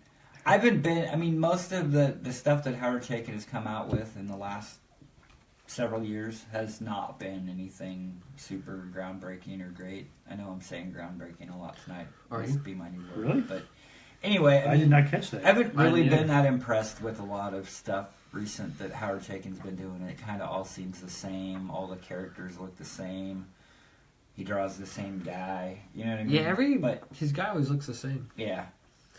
I mean, most of the stuff that Howard Chaykin has come out with in the last several years has not been anything super groundbreaking or great. I know I'm saying groundbreaking a lot tonight. Are This you? would be my new word. Really? But anyway, I did not catch I that. haven't really Mine neither. been that impressed with a lot of stuff recent that Howard Chaykin's been doing. It kind of all seems the same. All the characters look the same. He draws the same guy. You know what I mean? Yeah, his guy always looks the same. Yeah,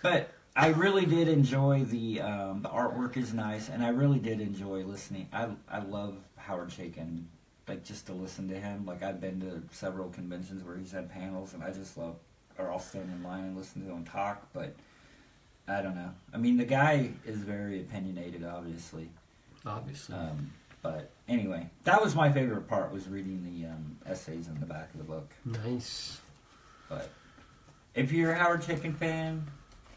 but I really did enjoy the artwork is nice, and I really did enjoy listening. I love Howard Chaykin, like just to listen to him. Like I've been to several conventions where he's had panels, and I just love, or I'll stand in line and listen to him talk. But I don't know. I mean, the guy is very opinionated, obviously. Obviously. But anyway, that was my favorite part, was reading the essays in the back of the book. Nice. But if you're a Howard Chaykin fan,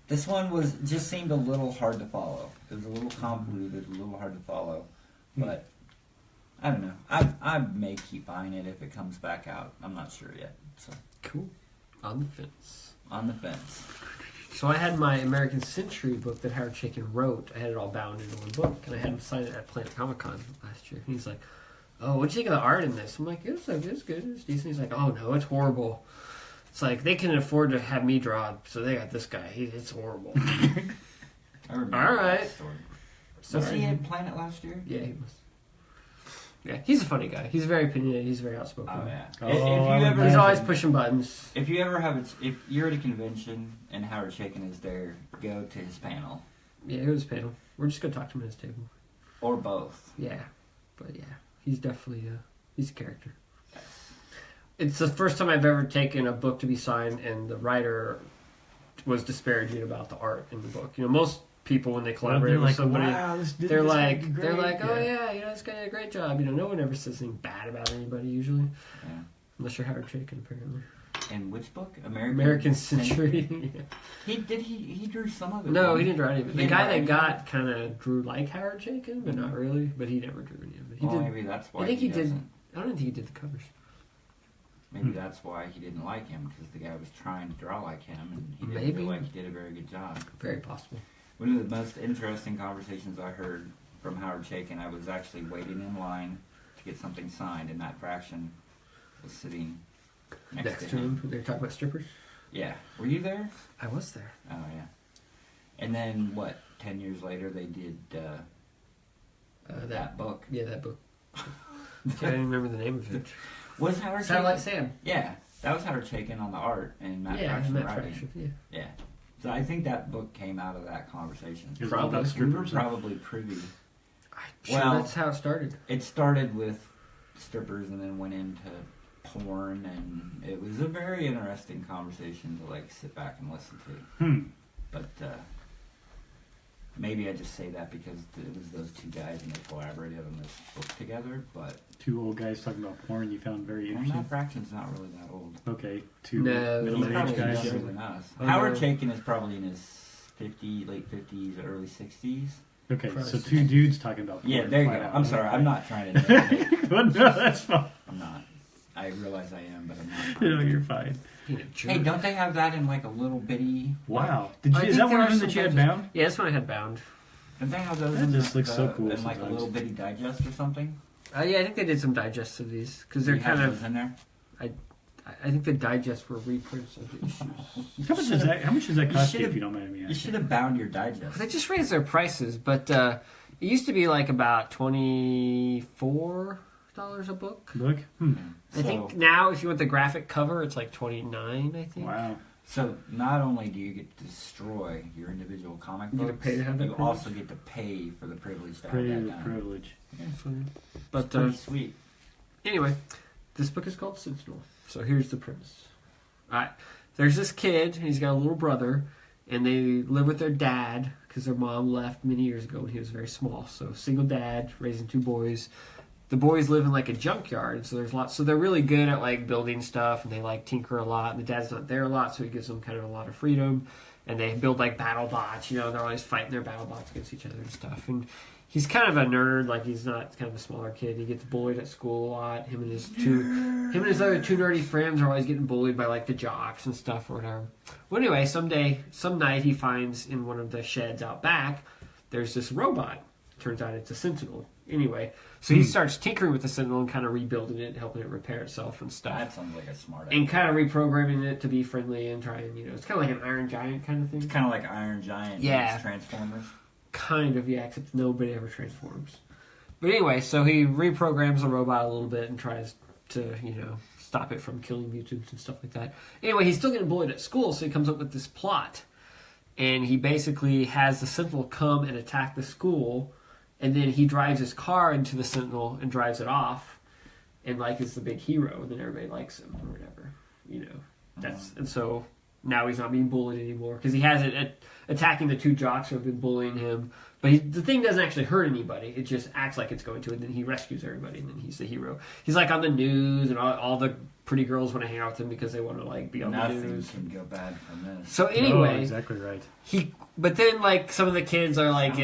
this one just seemed a little hard to follow. It was a little convoluted, a little hard to follow. But I don't know. I may keep buying it if it comes back out. I'm not sure yet. So Cool. On the fence. on the fence. So I had my American Century book that Howard Chaykin wrote. I had it all bound into one book, and I had him sign it at Planet Comic Con last year. And he's like, "Oh, what'd you think of the art in this?" I'm like, "It's good. It's decent." He's like, "Oh no, it's horrible. It's like they can afford to have me draw, so they got this guy. It's horrible." I remember All that right. story. Sorry. Was he in Planet last year? Yeah, he was. Yeah, he's a funny guy. He's very opinionated. He's very outspoken. Oh yeah. Oh, if I you would ever, He's imagine. always pushing buttons. if you ever have if you're at a convention and Howard Chaykin is there, go to his panel Yeah, it was panel. We're just gonna talk to him at his table. or both. Yeah, but yeah, he's definitely he's a character. It's the first time I've ever taken a book to be signed and the writer was disparaging about the art in the book. You know, most people when they collaborate They're with like, somebody, wow, they're this like, guy's they're great. like, oh yeah, you know, this guy did a great job. You know, no one ever says anything bad about anybody usually, Yeah. unless you're Howard Chaykin apparently. In which book? American, American Century. He drew some of it. No, he didn't didn't draw any of it. He The didn't guy draw any that of got kind of drew like Howard Chaykin, but not really. But he never drew any of it. He Well, did. maybe that's why I think he did. doesn't. I don't think he did the covers. Maybe that's why he didn't like him, because the guy was trying to draw like him, and he didn't Maybe. feel like he did a very good job. Very possible. One of the most interesting conversations I heard from Howard Chaykin, I was actually waiting in line to get something signed, and Matt Fraction was sitting next to him. They were talking about strippers. Yeah. Were you there? I was there. Oh, yeah. And then, 10 years later, they did that book. Yeah, that book. I can't even remember the name of it. Was Howard Satellite Chaykin? Sam. Yeah. That was Howard Chaykin on the art, and Matt Yeah, Fraction Matt writing. Fraction. Yeah. Yeah. So I think that book came out of that conversation. Is it Probably. about strippers? Probably privy. I'm sure Well- that's how it started. It started with strippers and then went into porn, and it was a very interesting conversation to sit back and listen to. But maybe I just say that because it was those two guys and they collaborated on this book together. But Two old guys talking about porn you found very interesting. Matt Fraction's not really that old. Okay, two No, He's middle-aged probably guys. younger than us. Oh, Howard no. Chaykin is probably in his late 50s, early 60s. Okay, Probably so six. two dudes talking about porn. Yeah, there you flat go. out. I'm sorry, I'm not trying to nitpick. But no, that's fine. I'm not. I realize I am, but I'm not. No, you're fine. Being a jerk. Hey, don't they have that in a little bitty? Wow. Did I you, is think that one there of them are that you had some bound? Yeah, that's one I had bound. Don't they have those That in just looks so cool in a sometimes. little bitty digest or something? Yeah, I think they did some digests of these because they're You have kind those of. in there. I think the digests were reprints of the issues. How much does that? How much does that You cost you should've- if you don't mind me You asking? should have bound your digest. They just raised their prices, but it used to be about $24 a book. Look. I think now, if you want the graphic cover, it's $29. I think. Wow. So not only do you get to destroy your individual comic You get to books, pay to have that you privilege? also get to pay for the privilege to have that done. Privilege. But It's pretty sweet. anyway, this book is called Sentinel. So here's the premise. Alright, there's this kid, and he's got a little brother, and they live with their dad because their mom left many years ago when he was very small. So single dad, raising two boys. The boys live in a junkyard, so there's lots. So they're really good at building stuff, and they tinker a lot. And the dad's not there a lot, so he gives them kind of a lot of freedom. And they build battle bots. They're always fighting their battle bots against each other and stuff. And he's kind of a nerd. Like he's not kind of a smaller kid. He gets bullied at school a lot. Him and his other two nerdy friends are always getting bullied by like the jocks and stuff or whatever. Well, anyway, some night he finds in one of the sheds out back, there's this robot. Turns out it's a Sentinel. Anyway, so he starts tinkering with the Sentinel and kind of rebuilding it, helping it repair itself and stuff. That sounds like a smart idea. And kind of reprogramming it to be friendly and trying, it's kind of like an Iron Giant kind of thing. It's kind of like Iron Giant meets Transformers. Kind of, yeah, except nobody ever transforms. But anyway, so he reprograms the robot a little bit and tries to, stop it from killing mutants and stuff like that. Anyway, he's still getting bullied at school, so he comes up with this plot. And he basically has the Sentinel come and attack the school, and then he drives his car into the Sentinel and drives it off, and like is the big hero, and then everybody likes him or whatever, And so now he's not being bullied anymore because he has it attacking the two jocks who have been bullying him. But the thing doesn't actually hurt anybody; it just acts like it's going to, and then he rescues everybody, and then he's the hero. He's like on the news, and all the pretty girls want to hang out with him because they want to like be on the news. Nothing can go bad from this. So anyway, exactly right. But then like some of the kids are like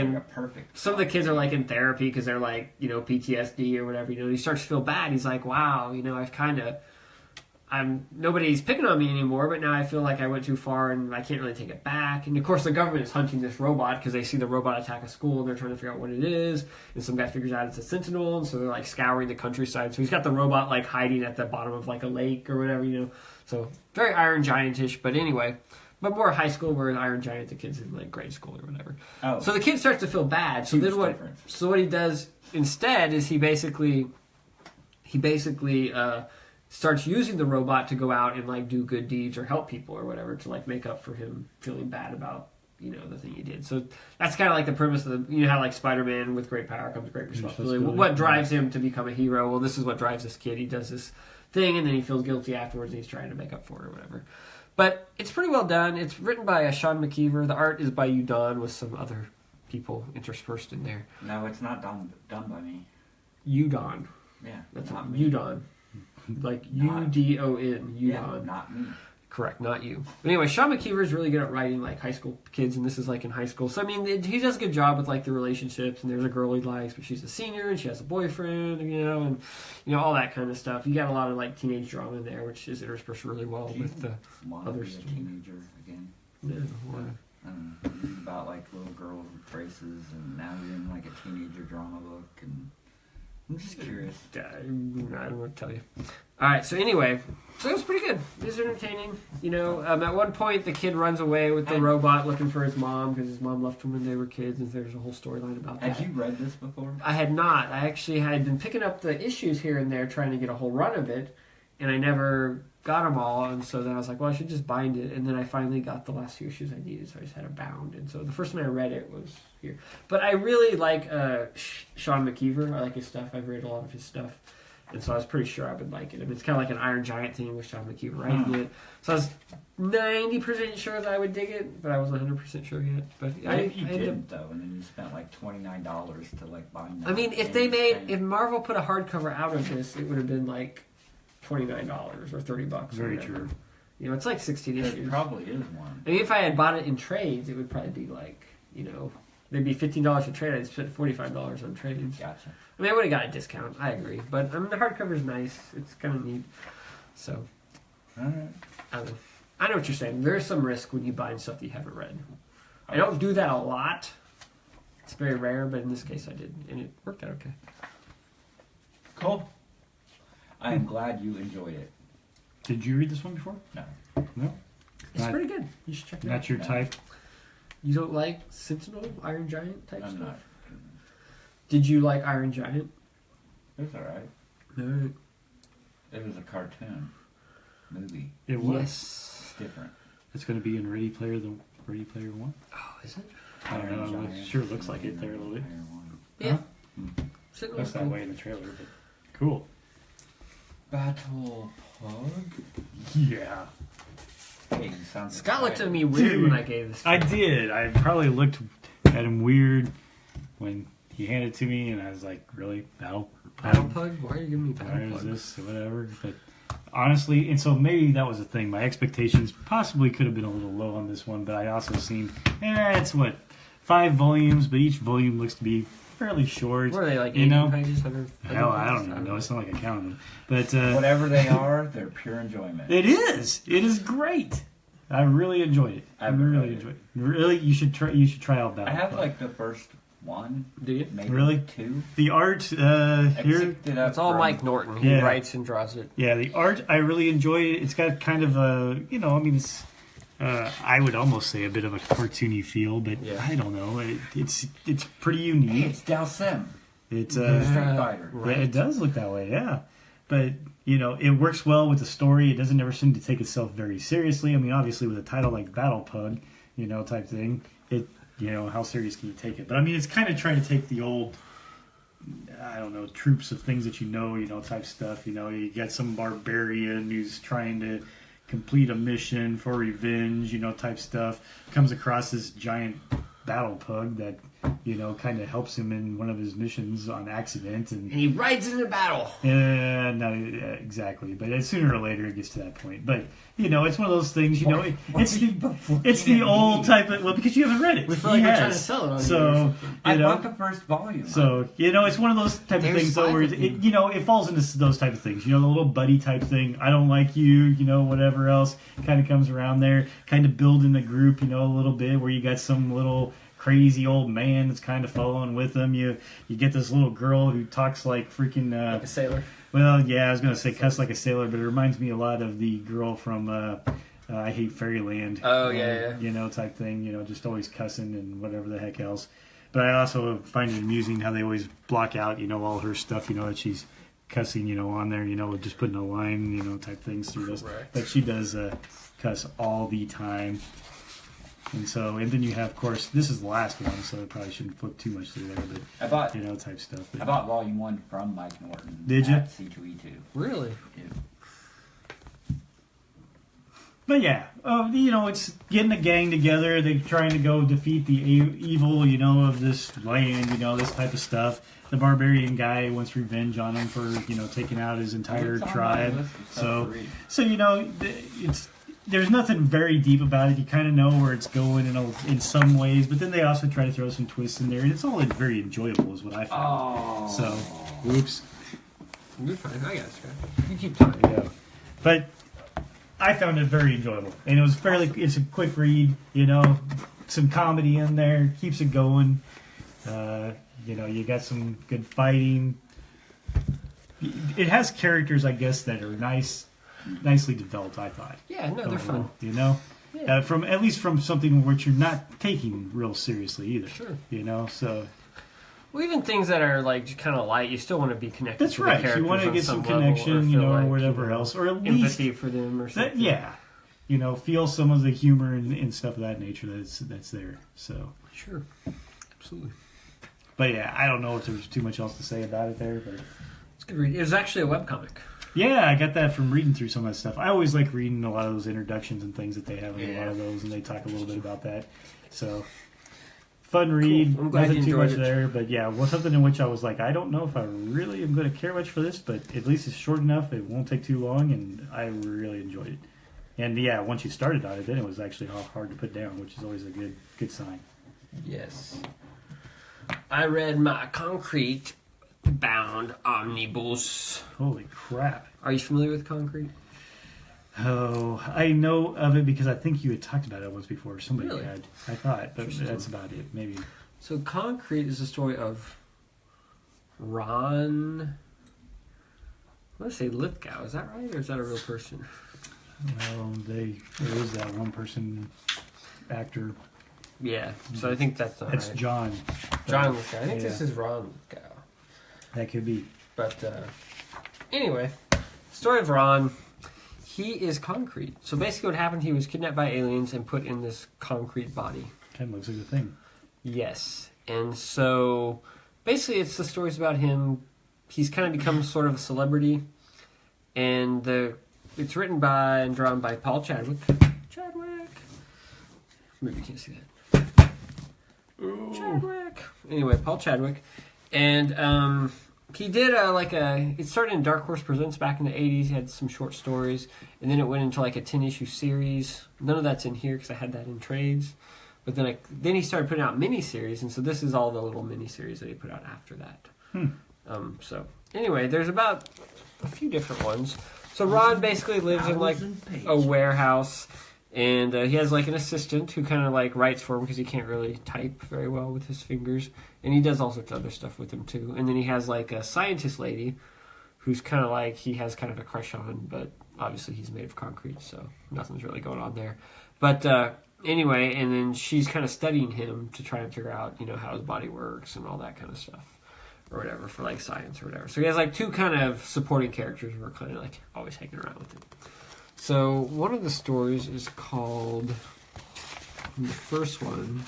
some of the kids are like in therapy because they're like PTSD or whatever. He starts to feel bad. He's like, wow, nobody's picking on me anymore, but now I feel like I went too far and I can't really take it back. And of course the government is hunting this robot because they see the robot attack a school and they're trying to figure out what it is. And some guy figures out it's a Sentinel, and so they're like scouring the countryside. So he's got the robot like hiding at the bottom of like a lake or whatever, So very Iron Giant-ish, but anyway. But more high school, where Iron Giant, the kids in like grade school or whatever. Oh. So the kid starts to feel bad. So then what he does instead is he basically starts using the robot to go out and like do good deeds or help people or whatever to like make up for him feeling bad about the thing he did. So that's kind of like the premise of how like Spider-Man, with great power comes great responsibility. What drives him to become a hero? Well, this is what drives this kid. He does this thing and then he feels guilty afterwards and he's trying to make up for it or whatever. But it's pretty well done. It's written by Sean McKeever. The art is by Udon with some other people interspersed in there. No, it's not done by me. Udon. Yeah, that's not me. Udon. Like Udon. Udon. Yeah, not me. Correct, not you. But anyway, Sean McKeever is really good at writing like high school kids, and this is like in high school. So I mean, he does a good job with like the relationships. And there's a girl he likes, but she's a senior and she has a boyfriend, and all that kind of stuff. You got a lot of like teenage drama in there, which is interspersed really well with the other stuff. Teenager again. Yeah. Or, I don't know, read about like little girls with braces, and now you're in like a teenager drama book, and I'm just curious. I don't know what to tell you. All right, so anyway, so it was pretty good. It was entertaining. At one point, the kid runs away with the robot looking for his mom because his mom left him when they were kids, and there's a whole storyline about that. Had you read this before? I had not. I actually had been picking up the issues here and there trying to get a whole run of it, and I never got them all, and so then I was like, well, I should just bind it, and then I finally got the last few issues I needed, so I just had it bound, and so the first time I read it was here. But I really like Sean McKeever. I like his stuff. I've read a lot of his stuff. And so I was pretty sure I would like it. I mean, it's kind of like an Iron Giant thing with Sean McKeever writing it. So I was 90% sure that I would dig it, but I wasn't 100% sure yet. But if you didn't, though, and then you spent like $29 to like buy. I mean, if Marvel put a hardcover out of this, it would have been like $29 or $30. Very true. It's like 16 issues. It probably is one. I mean, if I had bought it in trades, it would probably be like, they'd be $15 a trade. I'd spent $45 on trades. Gotcha. I mean, I would have got a discount. I agree, but the hardcover's nice. It's kind of neat. So, all right. I know what you're saying. There's some risk when you buy stuff that you haven't read. I don't do that a lot. It's very rare, but in this case, I did, and it worked out okay. Cool. I am glad you enjoyed it. Did you read this one before? No. It's pretty good. You should check it out. Not your type. You don't like Sentinel, Iron Giant type stuff? Not. Did you like Iron Giant? It was alright. No. It was a cartoon movie. It was. Yes. It's different. It's going to be in Ready Player One. Oh, is it? I don't know. It sure looks like it there a little bit. Yeah. Huh? Looks that way in the trailer, but cool. Battle Pug? Yeah. Hey, you sound Scott looked at excited. me weird when I gave this. I did. I probably looked at him weird when he handed it to me, and I was like, really? Battle Pug? Why are you giving me Battle Where Pug? is this? Whatever. But honestly, and so maybe that was the thing. My expectations possibly could have been a little low on this one, but I also seen, it's what, 5 volumes, but each volume looks to be fairly short. What are they, like 80 you know? pages? 100 Hell, I don't even know. It's not like I count them. But Whatever they are, they're pure enjoyment. it is. It is great. I really enjoyed it. I really enjoyed it. Really, you should try. You should try out that. I have like the first one. Do you? Maybe Really? 2. The art I here. picked it up It's all from- Mike Norton. He Yeah. writes and draws it. Yeah, the art I really enjoyed it. It's got kind of a, I mean, it's I would almost say a bit of a cartoony feel, but Yeah. I don't know. It's pretty Hey, unique. it's Dalsim. It's Street Fighter. yeah, it does look that way. Yeah, but it works well with the story. It doesn't ever seem to take itself very seriously. I mean, obviously with a title like Battle Pug, type thing, it how serious can you take it? But I mean, it's kind of trying to take the old, I don't know, troops of things that type stuff. You got some barbarian who's trying to complete a mission for revenge, type stuff. Comes across this giant battle pug that, kind of helps him in one of his missions on accident, and And he rides into battle. not exactly, but sooner or later it gets to that point. But it's one of those things. It's the old type of because you haven't read it. We feel He like we're has. trying to sell it on you or So something. I bought the first volume. so it's one of those type of There's things though, 5 where of it, them. it falls into those type of things. The little buddy type thing. I don't like you. Whatever else kind of comes around there. Kind of building the group. A little bit where you got some little crazy old man that's kind of following with them. You get this little girl who talks like freaking. Like a sailor. Well, yeah, I was gonna say cuss like a sailor, but it reminds me a lot of the girl from I Hate Fairyland. Oh, yeah. Type thing. Just always cussing and whatever the heck else. But I also find it amusing how they always block out, all her stuff, that she's cussing, on there, just putting a line, type things through this. Correct. But she does cuss all the time. And then you have, of course, this is the last one, so I probably shouldn't flip too much through there, but I bought type stuff. But, I bought volume 1 from Mike Norton. Did you? At C2E2. Really? Yeah. But yeah, it's getting a gang together. They're trying to go defeat the evil, of this land, this type of stuff. The barbarian guy wants revenge on him for, taking out his entire It's on my tribe. list of stuff to read. There's nothing very deep about it. You kind of know where it's going in some ways, but then they also try to throw some twists in there, and it's all very enjoyable, is what I found. Oh. So, whoops. You're fine. I got it, Scott. You keep talking. Yeah. But I found it very enjoyable, and it's a quick read. Some comedy in there, keeps it going. You got some good fighting. It has characters, I guess, that are nicely developed. I thought. Yeah, no, they're fun. Yeah. At least from something which you're not taking real seriously either. Sure. So. Well, even things that are like kind of light, you still want to be connected. That's to right. The characters You want to on get some level, connection, feel or like, whatever else, or at least empathy for them or something. feel some of the humor and stuff of that nature that's there. So. Sure. Absolutely. But yeah, I don't know if there's too much else to say about it there, but It's a good read. It was actually a webcomic. yeah, I got that from reading through some of that stuff. I always like reading a lot of those introductions and things that they have in a lot of those, and they talk a little bit about that. So fun read, Cool. I'm glad nothing you too much enjoyed it. there, but yeah, something in which I was like, I don't know if I really am going to care much for this, but at least it's short enough, it won't take too long, and I really enjoyed it. And yeah, once you started on it, then it was actually hard to put down, which is always a good sign. Yes. I read my Concrete Bound Omnibus. Holy crap. Are you familiar with Concrete? Oh, I know of it because I think you had talked about it once before. Somebody Really? had. I thought, but Interesting. that's about it. Maybe. So Concrete is the story of Ron. I want to say Lithgow. Is that right, or is that a real person? Well, there is that one person actor. Yeah. So I think that's not That's right. John. John Lithgow. I think Yeah. this is Ron Lithgow. That could be. But anyway, story of Ron. He is concrete. So basically, what happened? He was kidnapped by aliens and put in this concrete body. Kind of looks like a thing. Yes. And so basically it's the stories about him. He's kind of become sort of a celebrity. And it's written by and drawn by Paul Chadwick. Maybe you can't see that. Chadwick. Anyway, Paul Chadwick. And he did it started in Dark Horse Presents back in the 80s. He had some short stories. And then it went into like a 10-issue series. None of that's in here because I had that in trades. But then he started putting out miniseries, and so this is all the little miniseries that he put out after that. So anyway, there's about a few different ones. So Ron basically lives in like a warehouse, and he has like an assistant who kind of like writes for him because he can't really type very well with his fingers, and he does all sorts of other stuff with him too. And then he has like a scientist lady who's kind of like he has kind of a crush on, but obviously he's made of concrete, so nothing's really going on there. But anyway, and then she's kind of studying him to try and figure out, how his body works and all that kind of stuff, or whatever, for like science or whatever. So he has like two kind of supporting characters who are kind of like always hanging around with him. So one of the stories is called, the first one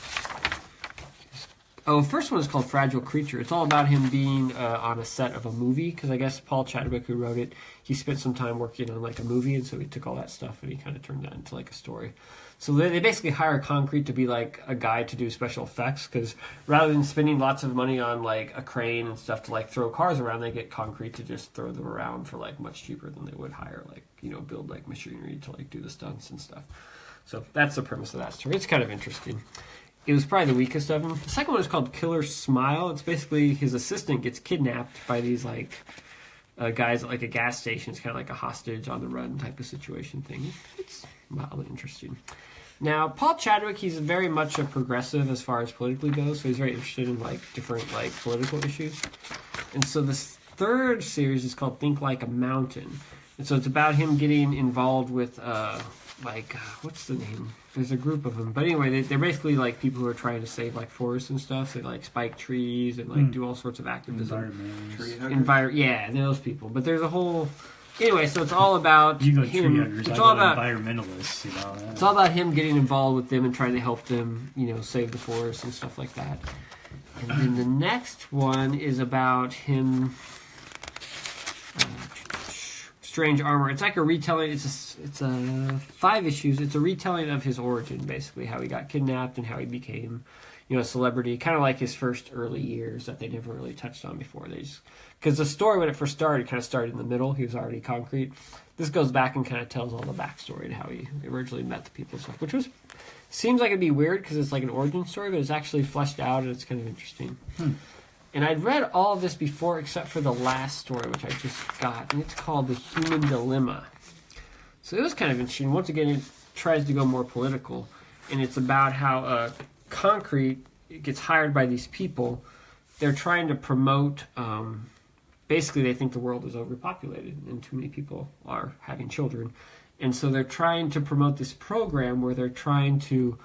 is called Fragile Creature. It's all about him being on a set of a movie, because I guess Paul Chadwick, who wrote it, he spent some time working on like a movie, and so he took all that stuff and he kind of turned that into like a story. So they basically hire Concrete to be like a guy to do special effects, because rather than spending lots of money on like a crane and stuff to like throw cars around, they get Concrete to just throw them around for like much cheaper than they would hire like, build like machinery to like do the stunts and stuff. So that's the premise of that story. It's kind of interesting. It was probably the weakest of them. The second one is called Killer Smile. It's basically his assistant gets kidnapped by these like guys at like a gas station. It's kind of like a hostage on the run type of situation thing. It's mildly interesting. Now, Paul Chadwick, he's very much a progressive as far as politically goes, so he's very interested in like different like political issues. And so this third series is called Think Like a Mountain. And so it's about him getting involved with what's the name? There's a group of them. But anyway, they're basically like people who are trying to save like forests and stuff. They like spike trees and like do all sorts of activism. Yeah, those people. But there's a whole... Anyway, so it's all about you go him. Tree huggers, It's I all go about environmentalists. It's all about him getting involved with them and trying to help them, save the forest and stuff like that. And then the next one is about him. Strange Armor. It's like a retelling. It's a 5 issues. It's a retelling of his origin, basically how he got kidnapped and how he became, a celebrity. Kind of like his first early years that they never really touched on before. Because the story when it first started kind of started in the middle. He was already Concrete. This goes back and kind of tells all the backstory to how he originally met the people and stuff, which seems like it'd be weird because it's like an origin story, but it's actually fleshed out and it's kind of interesting. And I'd read all of this before except for the last story, which I just got, and it's called The Human Dilemma. So it was kind of interesting. Once again, it tries to go more political, and it's about how Concrete gets hired by these people. They're trying to promote, basically they think the world is overpopulated and too many people are having children. And so they're trying to promote this program where they're trying to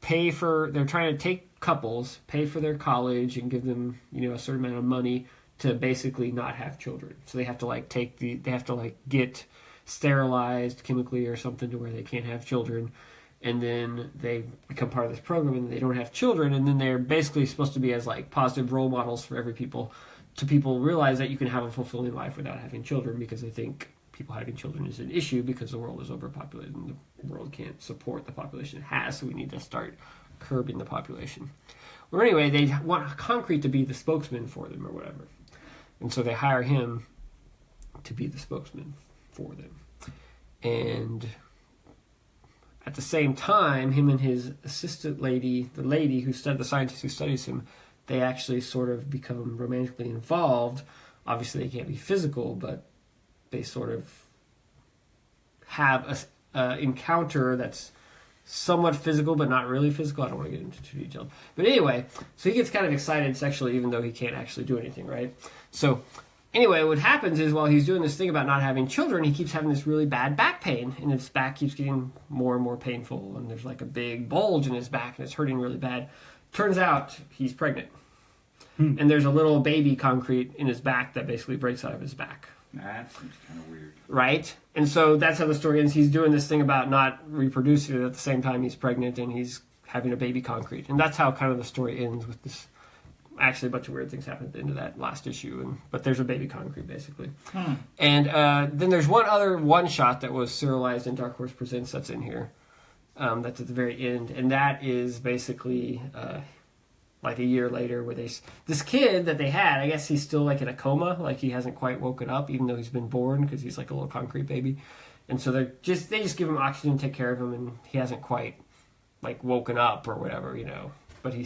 take couples, pay for their college, and give them, a certain amount of money to basically not have children. So they have to get sterilized chemically or something to where they can't have children. And then they become part of this program and they don't have children. And then they're basically supposed to be as like positive role models for people realize that you can have a fulfilling life without having children, because they think people having children is an issue because the world is overpopulated and the world can't support the population it has, so we need to start curbing the population. Well, anyway, they want Concrete to be the spokesman for them or whatever. And so they hire him to be the spokesman for them. And at the same time, him and his assistant lady, the scientist who studies him, they actually sort of become romantically involved. Obviously, they can't be physical, but they sort of have a encounter that's somewhat physical, but not really physical. I don't want to get into too detail. But anyway, so he gets kind of excited sexually, even though he can't actually do anything, right? So anyway, what happens is while he's doing this thing about not having children, he keeps having this really bad back pain, and his back keeps getting more and more painful, and there's like a big bulge in his back, and it's hurting really bad. Turns out he's pregnant. And there's a little baby Concrete in his back that basically breaks out of his back. That seems kind of weird. Right? And so that's how the story ends. He's doing this thing about not reproducing it at the same time he's pregnant, and he's having a baby Concrete. And that's how kind of the story ends with this. Actually, a bunch of weird things happen at the end of that last issue, but there's a baby Concrete, basically. And then there's one other one-shot that was serialized in Dark Horse Presents that's in here. That's at the very end. And that is basically... like a year later, where this kid that they had, I guess he's still like in a coma, like he hasn't quite woken up, even though he's been born, because he's like a little Concrete baby. And so they just give him oxygen, take care of him, and he hasn't quite like woken up or whatever, but he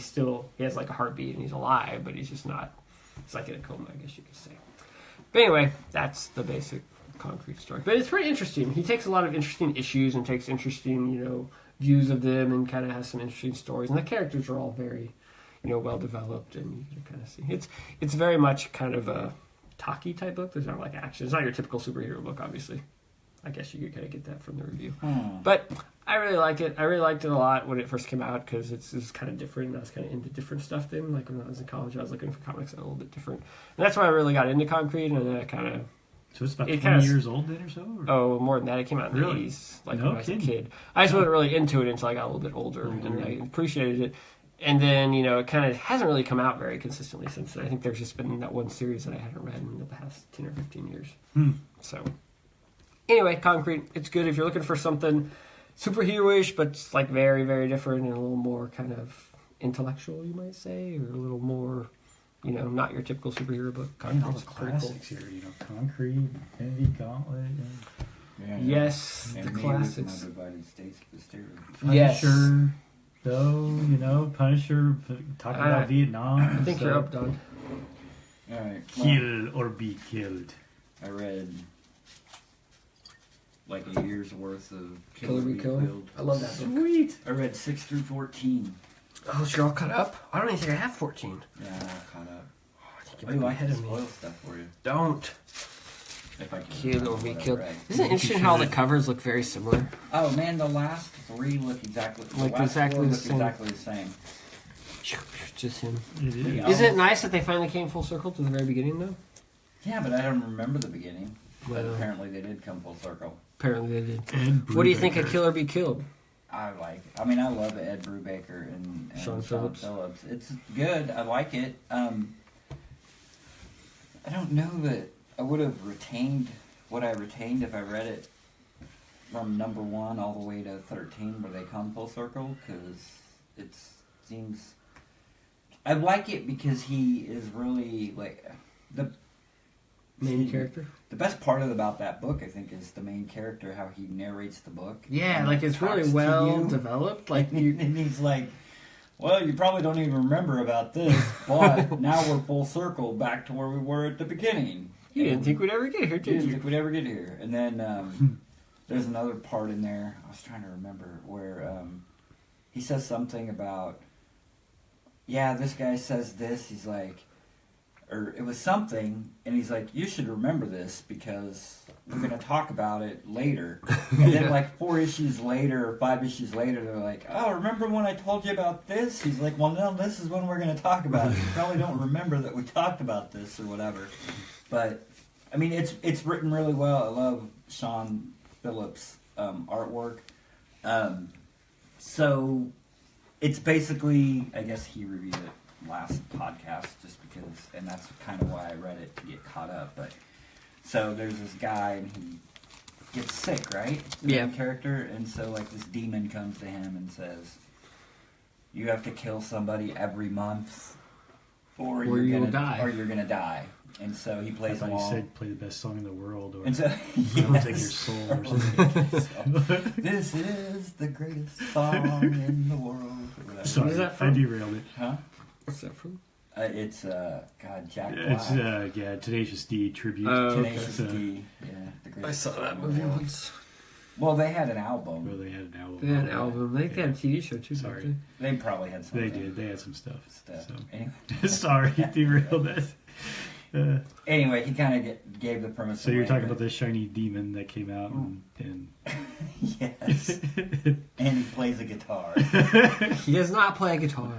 has like a heartbeat and he's alive, but he's just not. It's like in a coma, I guess you could say. But anyway, that's the basic Concrete story. But it's pretty interesting. He takes a lot of interesting issues and takes interesting, views of them, and kind of has some interesting stories. And the characters are all very, well developed, and you can kind of see it's very much kind of a talky type book. There's not like action. It's not your typical superhero book, obviously. I guess you could kind of get that from the review. But I really like it. I really liked it a lot when it first came out because it's kind of different. I was kind of into different stuff then. Like when I was in college, I was looking for comics that were a little bit different. And that's why I really got into Concrete, and then I kind of... So it's about 20 years old then or so? Or? Oh, more than that. It came out in the 80s, when I was a kid. I just wasn't really into it until I got a little bit older, and I appreciated it. And then, it kind of hasn't really come out very consistently since then. I think there's just been that one series that I haven't read in the past 10 or 15 years. So, anyway, Concrete, it's good if you're looking for something superhero-ish, but it's like very, very different and a little more kind of intellectual, you might say, or a little more... not your typical superhero book. And all the Concrete's classics here, Concrete, Infinity Gauntlet, yes, and the me classics. with my divided states of Mysterio. Punisher, though, Punisher, talking about Vietnam. I think you're up, Don. All right. Kill or be killed. I read like a year's worth of Kill or Be Killed. I love that book. Sweet. I read 6 through 14. Oh, so you're all caught up? I don't even think I have 14. Yeah, I'm all caught up. I think Oh, you might be I ahead can of me. spoil stuff for you. Don't. If I can Kill or remember Be what I Killed. read. Isn't it interesting how the covers look very similar? Oh man, the last 3 look exactly Like the last exactly 4 the look same. exactly the same. Just him. It is. Yeah. Isn't it nice that they finally came full circle to the very beginning, though? Yeah, but I don't remember the beginning. But Well. apparently they did come full circle. Apparently they did. Ed What do you think of Brubaker. Kill or Be Killed? I love Ed Brubaker and Sean Sean Phillips. Phillips. It's good. I like it. I don't know that I would have retained what I retained if I read it from number 1 all the way to 13 where they come full circle, because it seems... I like it because he is really, like... The Main character? The best part about that book, I think, is the main character, how he narrates the book. Yeah, and like it's really talks to well you. developed. Like you, And he's like, well, you probably don't even remember about this, but now we're full circle back to where we were at the beginning. you didn't think we'd ever get here, You did didn't you? think we'd ever get here. And then there's another part in there, I was trying to remember, where he says something about, yeah, this guy says this, he's like, or it was something, and he's like, you should remember this because we're going to talk about it later. And then like 4 issues later or 5 issues later, they're like, oh, remember when I told you about this? He's like, well, no, this is when we're going to talk about it. You probably don't remember that we talked about this or whatever. But, I mean, it's written really well. I love Sean Phillips' artwork. So it's basically, I guess he reviewed it last podcast just because, and that's kind of why I read it, to get caught up. But so there's this guy and he gets sick, right? The Yeah. main character, and so like this demon comes to him and says, you have to kill somebody every month or Or you're you'll gonna die. or you're gonna die. And so he I plays thought you along. said play the best song in the world, or And so I will take your soul, or something. This is the greatest song in the world. Or whatever. Sorry, Where's that I from? derailed it. Huh? What's that from? It's God, Jack Black. It's Tenacious D tribute. Oh, okay. Tenacious So- D. Yeah, the I greatest saw song that in the movie world. once. Well, they had an album. Well, they had an album. They had an album. I think they had a TV show too. Sorry. didn't They probably had something. They did. They had some stuff. Stuff. So. Anyway. Sorry, derailed that. Anyway, he kind of gave the premise. So you're away, talking but- about this shiny demon that came out, and Yes. And he plays a guitar. they? He does not play a guitar.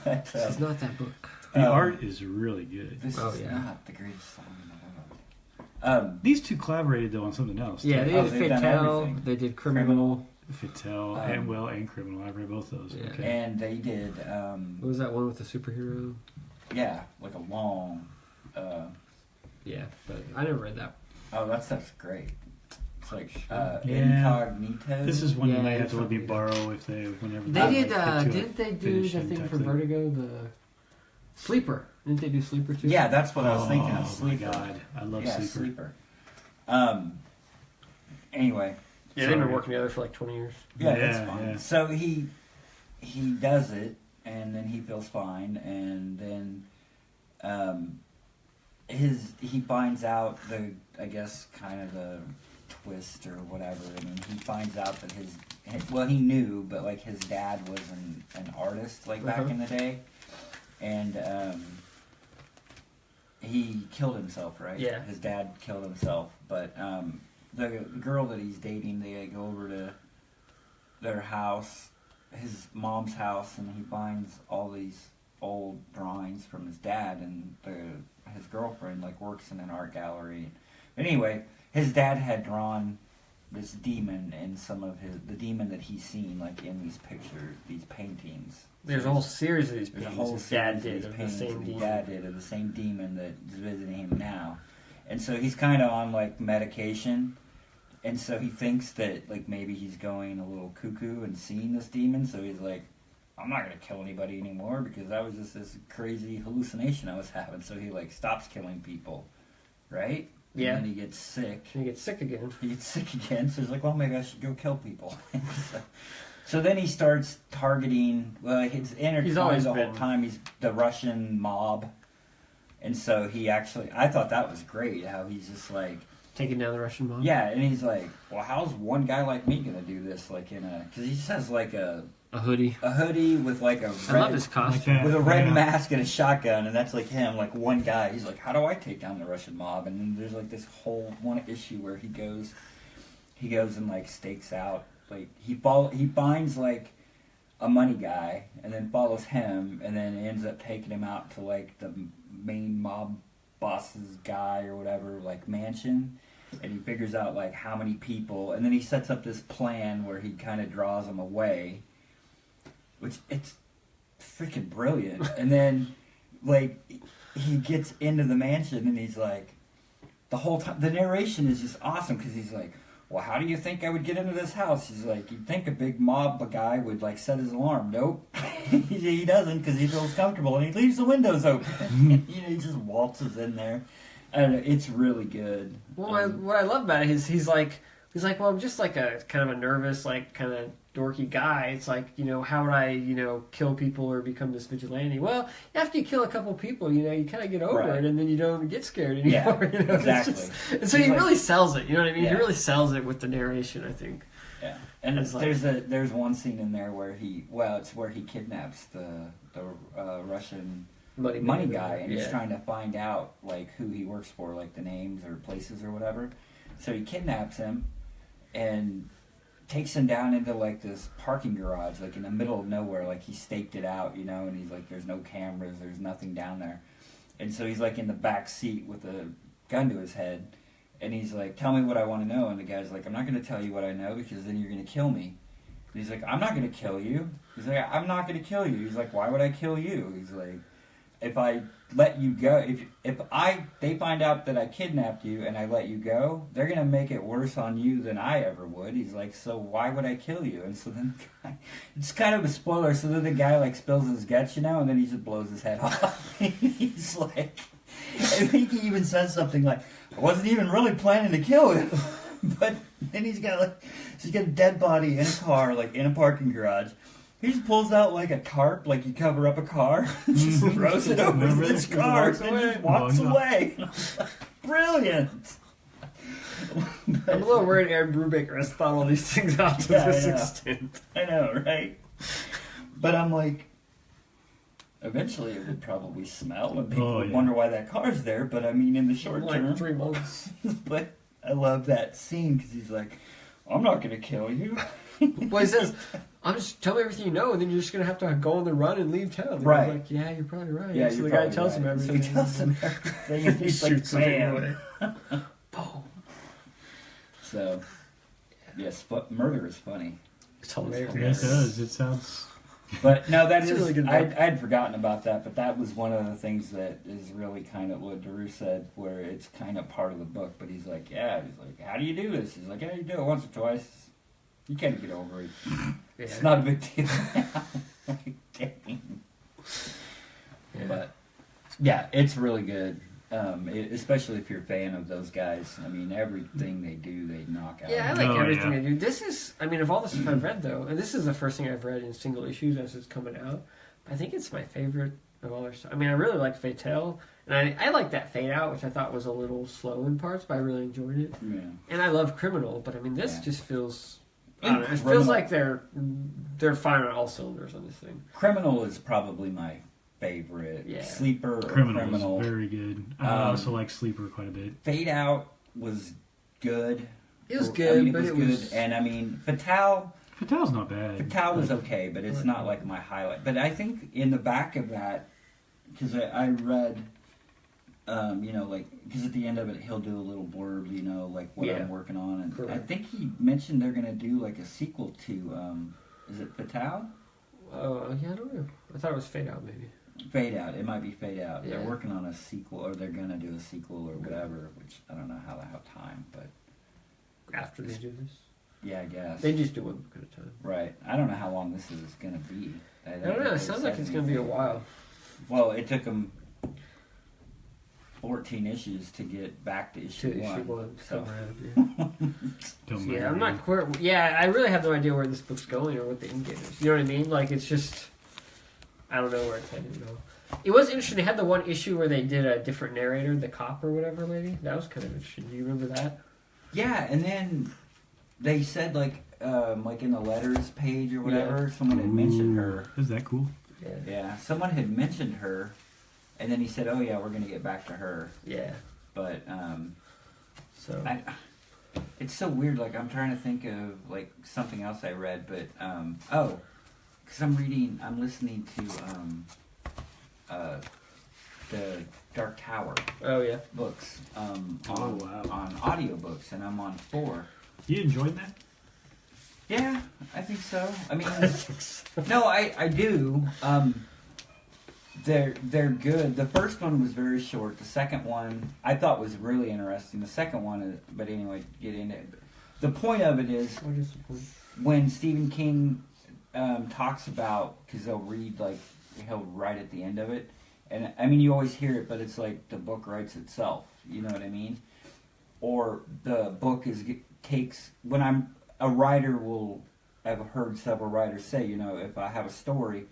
But, This is not that book. the Um, art is really good. This Oh, is yeah. not the greatest song in the world. These two collaborated though on something else. Yeah, too. they did they've done Fatal. everything. They did Criminal. Fattel and Criminal. I've read both those. Yeah. Okay. And they did, What was that one with the superhero? yeah, like a long. Yeah, but I never read that. Oh, that stuff's great. It's like Yeah. Incognito. This is one Yeah, you might have it's to let me probably- borrow whenever They Like, did. get to a Didn't they do finishing the thing type for Vertigo? The Sleeper. Didn't they do Sleeper too? Yeah, that's what I was thinking of. Oh Sleeper. my god, I love Yeah, Sleeper. Sleeper. Anyway, Yeah, they've been Sorry. working together for like 20 years. yeah, Yeah, that's fine. yeah. So he he does it, and then he feels fine, and then he finds out the, I guess, kind of the twist or whatever. I mean, he finds out that he knew, but like his dad was an artist like back in the day, and he killed himself, right? Yeah. His dad killed himself, but the girl that he's dating, they go over to their house, his mom's house, and he finds all these old drawings from his dad, and his girlfriend like works in an art gallery. But anyway, his dad had drawn this demon in the demon that he's seen like in these pictures, these paintings. There's a whole series of these There's a paintings whole his dad series did of of these the paintings same that his demon. dad did of the same demon that's visiting him now. And so he's kind of on like medication, and so he thinks that like maybe he's going a little cuckoo and seeing this demon. So he's like, I'm not gonna kill anybody anymore because that was just this crazy hallucination I was having. So he like stops killing people, right? Yeah. And then he gets sick. And he gets sick again. He gets sick again, so he's like, well, maybe I should go kill people. So then he starts targeting, well, he's intertwined always the whole been- time. He's the Russian mob. And so he actually, I thought that was great, how he's just like, Taking down the Russian mob. yeah, and he's like, well, how's one guy like me going to do this? Like because he just has like a hoodie. hoodie with like a I love red, his costume. Like that. with a red Yeah. mask and a shotgun, and that's like him, like one guy. He's like, how do I take down the Russian mob? And then there's like this whole one issue where he goes and like stakes out, like he finds like a money guy, and then follows him, and then ends up taking him out to like the main mob boss's guy or whatever, like mansion. And he figures out like how many people, and then he sets up this plan where he kind of draws them away, which it's freaking brilliant. And then like he gets into the mansion, and he's like, the whole time the narration is just awesome because he's like, well, how do you think I would get into this house? He's like, you'd think a big mob guy would like set his alarm. Nope. He doesn't because he feels comfortable, and he leaves the windows open. He just waltzes in there. And it's really good. Well, what I love about it is he's like, well, I'm just like a kind of a nervous, like kind of dorky guy. It's like, how would I, kill people or become this vigilante? Well, after you kill a couple people, you kind of get over Right. it, and then you don't get scared anymore. Yeah, It's exactly. and so He's he like- really sells it. You know what I mean? Yeah. He really sells it with the narration, I think. Yeah, and It's like- there's one scene in there where it's where he kidnaps the Russian money guy, and he's trying to find out like who he works for, like the names or places or whatever. So he kidnaps him and takes him down into like this parking garage, like in the middle of nowhere. Like he staked it out, and he's like, there's no cameras, there's nothing down there. And so he's like in the back seat with a gun to his head, and he's like, tell me what I want to know. And the guy's like, I'm not going to tell you what I know because then you're going to kill me. And he's like, I'm not going to kill you. He's like, I'm not going to kill you. He's like, why would I kill you? He's like, if I let you go, if they find out that I kidnapped you and I let you go, they're gonna make it worse on you than I ever would. He's like, so why would I kill you? And so then, it's kind of a spoiler. So then the guy like spills his guts, and then he just blows his head off. He's like, I think he even says something like, I wasn't even really planning to kill him, but then he's got a dead body in a car, like in a parking garage. He just pulls out like a tarp, like you cover up a car, just throws it over this car, and just walks away. Brilliant. I'm a little worried Aaron Brubaker has thought all these things out to this extent. I know, right? But I'm like, eventually it would probably smell, and people would wonder why that car's there. But I mean, in the short term, 3 months. But I love that scene because he's like, I'm not going to kill you. Well, he says, tell me everything you know, and then you're just going to have to go on the run and leave town. And Right. I'm like, yeah, you're probably right. Yeah, so you're the guy probably tells right. him everything. So he tells him everything, and He he's like, shoots him bam. anyway. Boom. So, yes, murder is funny. It's hilarious. Yes, it does. It sounds. But no, that It's a is. really good I book. had forgotten about that, but that was one of the things that is really kind of what Drew said, where it's kind of part of the book. But he's like, how do you do this? He's like, you do it once or twice. You can't get over it. Yeah. It's not a big deal. Like, dang. Yeah. But yeah, it's really good. Especially if you're a fan of those guys. I mean, everything they do, they knock out. Yeah, I like Oh, everything yeah. they do. This is, I mean, of all the stuff I've read though, and this is the first thing I've read in single issues as it's coming out. I think it's my favorite of all their stuff. I mean, I really like Fatale, and I like that Fade Out, which I thought was a little slow in parts, but I really enjoyed it. Yeah. And I love Criminal, but I mean, this Yeah. just feels. I And don't know, it Criminal- feels like they're firing on all cylinders on this thing. Criminal is probably my favorite. Yeah. Sleeper or Criminal, Criminal. was very good. I also like Sleeper quite a bit. Fade Out was good. It was I good, mean, but it was. good. And I mean, Fatale Fatale's not bad. Fatale was okay, but it's not like my highlight. But I think in the back of that, because I read, like, because at the end of it, he'll do a little blurb, like what Yeah. I'm working on. And Correct. I think he mentioned they're going to do like a sequel to, is it Fatale? Oh, yeah, I don't know. I thought it was Fade Out, maybe. Fade Out. It might be Fade Out. Yeah. They're working on a sequel, or they're going to do a sequel or whatever, which I don't know how they have time, but After they do this. yeah, I guess. They just do one book at a time. Right. I don't know how long this is going to be. I don't know. It sounds like it's going to be a while. Well, it took them 14 issues to get back to issue To issue 1. one. So, Come around, yeah. Don't Yeah, mind I'm me. not quite. Yeah, I really have no idea where this book's going or what the end game is. You know what I mean? Like, it's just. I don't know where it's headed at all. It was interesting. They had the one issue where they did a different narrator, the cop or whatever lady. That was kind of interesting. Do you remember that? yeah, and then they said, like in the letters page or whatever, someone had mentioned her. Is that cool? Yeah. Yeah, someone had mentioned her, and then he said, "Oh yeah, we're going to get back to her." Yeah. But So. it's so weird. Like, I'm trying to think of like something else I read, but because I'm listening to the Dark Tower Oh, yeah. books on wow. on audiobooks, and I'm on 4. You enjoyed that? Yeah, I think so. I mean, no, I do. They're good. The first one was very short. The second one I thought was really interesting. The second one, but anyway, get into it. The point of it is What is the point? when Stephen King talks about, because he'll write at the end of it, and I mean you always hear it, but it's like the book writes itself. You know what I mean? Or the book takes when I'm a writer will. I've heard several writers say, if I have a story,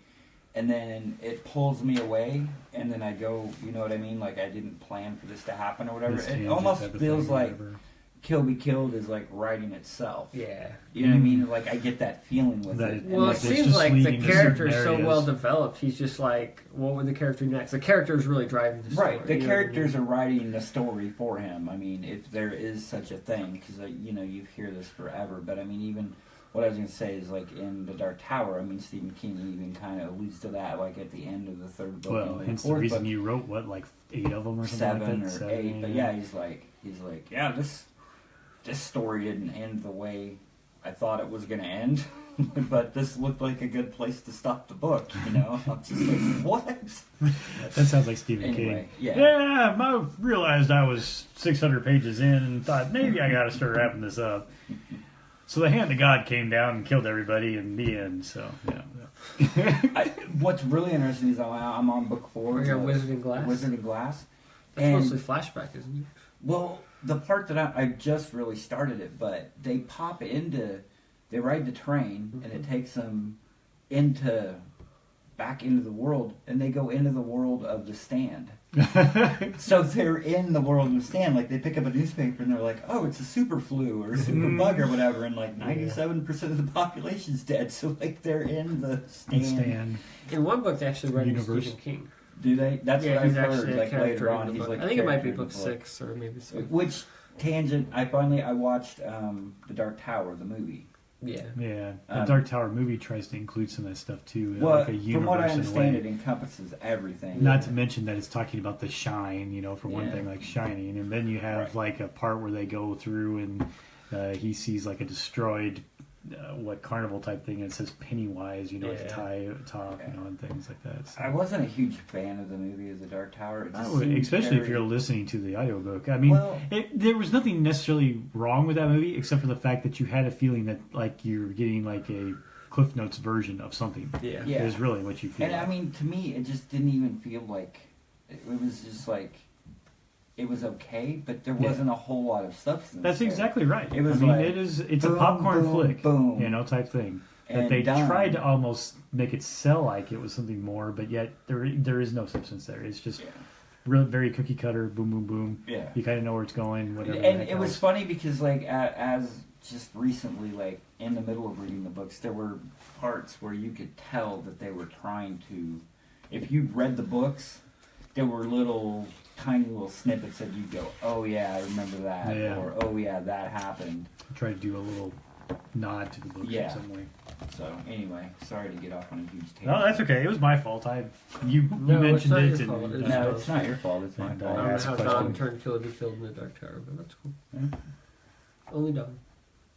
and then it pulls me away, and then I go, you know what I mean? Like I didn't plan for this to happen or whatever. This It tangent almost type of feels thing or like whatever. Kill Be Killed is like writing itself. Yeah. You know what I mean? Like I get that feeling with That it. it- And, Well, it like, it's seems just like the leading to character is certain so areas. well developed. He's just like, what would the character do next? The character is really driving the story. right, the you know what I characters mean? are writing the story for him. I mean, if there is such a thing, because you hear this forever. But I mean, even what I was going to say is like in the Dark Tower. I mean, Stephen King even kind of alludes to that, like at the end of the third book. Well, and hence the fourth reason book, you wrote like 8 of them or something 7 like that. or 8. But yeah, he's like, yeah, this story didn't end the way I thought it was going to end. But this looked like a good place to stop the book, I'm just like, what? That sounds like Stephen Anyway, King. yeah. Yeah, I realized I was 600 pages in and thought maybe I got to start wrapping this up. So the hand of God came down and killed everybody in the end. So yeah. What's really interesting is I'm on book 4. You're Wizard and Glass? Wizard and Glass. That's And, mostly flashback, isn't it? well, the part that I just really started it, but they they ride the train, and it takes them back into the world, and they go into the world of The Stand. So they're in the world of The Stand, like they pick up a newspaper and they're like, oh, it's a super flu or a super bug or whatever, and like 97% of the population's dead, so like they're in The Stand. Stand. In one book, they actually read Universe. Stephen King. Do they? That's Yeah, what I've he's heard, actually a like character later in on, the he's book. like I think it might be character in book the book. 6 or maybe 7. Which tangent? I watched The Dark Tower, the movie. Yeah. Yeah, the Um, Dark Tower movie tries to include some of that stuff too. Well, like a universe from what I in a understand, way. it encompasses everything. Not to mention that it's talking about the shine, for one Yeah. thing, like shining, and then you have Right. like a part where they go through and he sees like a destroyed carnival type thing, and it says Pennywise, at the top, Okay. and things like that. So. I wasn't a huge fan of the movie of The Dark Tower. It I just would, seemed especially if very- you're listening to the audiobook. I mean, Well- there was nothing necessarily wrong with that movie, except for the fact that you had a feeling that like you're getting like a Cliff Notes version of something. Yeah. Yeah. Is really what you feel. And I mean, to me, it just didn't even feel like it was just like it was okay, but there Yeah. wasn't a whole lot of substance. That's there. exactly right. It was I mean, like, it's a boom, popcorn boom, flick, boom. type thing. That And they done. tried to almost make it sell like it was something more, but yet there is no substance there. It's just Yeah. real, very cookie cutter, boom, boom, boom. Yeah. You kind of know where it's going, whatever. And the it heck was else. funny because, like, as just recently, like, in the middle of reading the books, there were parts where you could tell that they were trying to. If you'd read the books, there were tiny little snippets that you'd go, "Oh yeah, I remember that," Yeah. or "Oh yeah, that happened." Try to do a little nod to the books Yeah. in some way. So anyway, sorry to get off on a huge tangent. No, that's okay. It was my fault. You No, it's mentioned not it. your and, fault. It's No, it's not your fault. It's my And, I fault. don't know ask how a Don question. turned Killer be filled in the Dark Tower, but that's cool. Yeah. Only Don.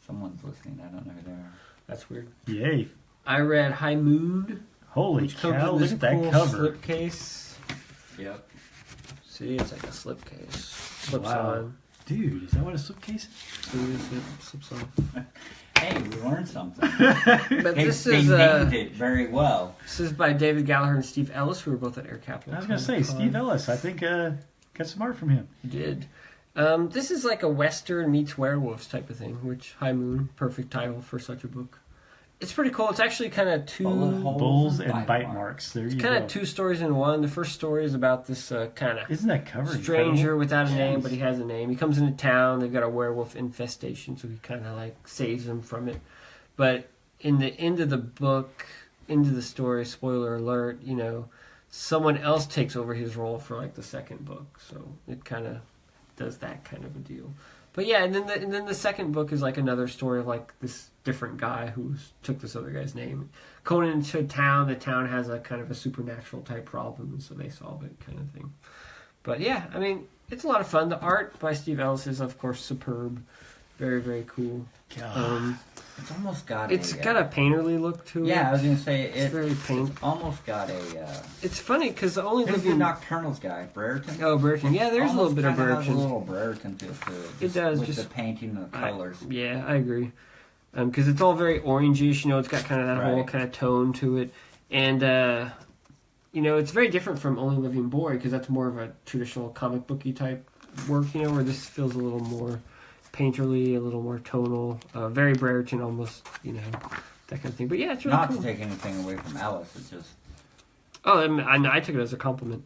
Someone's listening. I don't know who they are. That's weird. Yay! I read High Moon, Holy which comes cow! with Look this at that cool cover. slipcase. Yep. See, it's like a slipcase. Slips Wow. on. Dude, is that what a slipcase is? See, it slips on. Hey, we learned something. But They, this they is named it very well. this is by David Gallagher and Steve Ellis, who were both at Air Capital. I was gonna say Comic-Con. Steve Ellis. I think got some art from him. He did. This is like a Western meets werewolves type of thing, which High Moon, perfect title for such a book. It's pretty cool. It's actually kind of Bullet holes Bulls and bite marks. There you kind go. of two stories in one. The first story is about this kind of Isn't that cover stranger incredible? without a name, Jeez. but he has a name. He comes into town. They've got a werewolf infestation, so he kind of like saves them from it. But in the end of the book, into the story, spoiler alert, someone else takes over his role for like the second book. So it kind of does that kind of a deal. But yeah, and then the second book is like another story of like this different guy who took this other guy's name. Going into town, the town has a kind of a supernatural type problem, and so they solve it, kind of thing. But yeah, I mean, it's a lot of fun. The art by Steve Ellis is, of course, superb, very very cool. God. It's almost got It's got a painterly look to it. Yeah, I was gonna say It's very paint. It's almost got a. It's funny because the only Who's the living Nocturnals guy? Brereton. oh Burton, yeah, there's a little Almost bit of kinda has Burton. A little Brereton feel to it. It does, with just- the painting and the colors. Yeah, I agree. Because it's all very orangish, it's got kind of that whole Right. kind of tone to it. And, it's very different from Only Living Boy, because that's more of a traditional comic booky type work, where this feels a little more painterly, a little more tonal, very Brereton almost, that kind of thing. But yeah, it's really Not cool. to take anything away from Alice, it's just Oh, I took it as a compliment.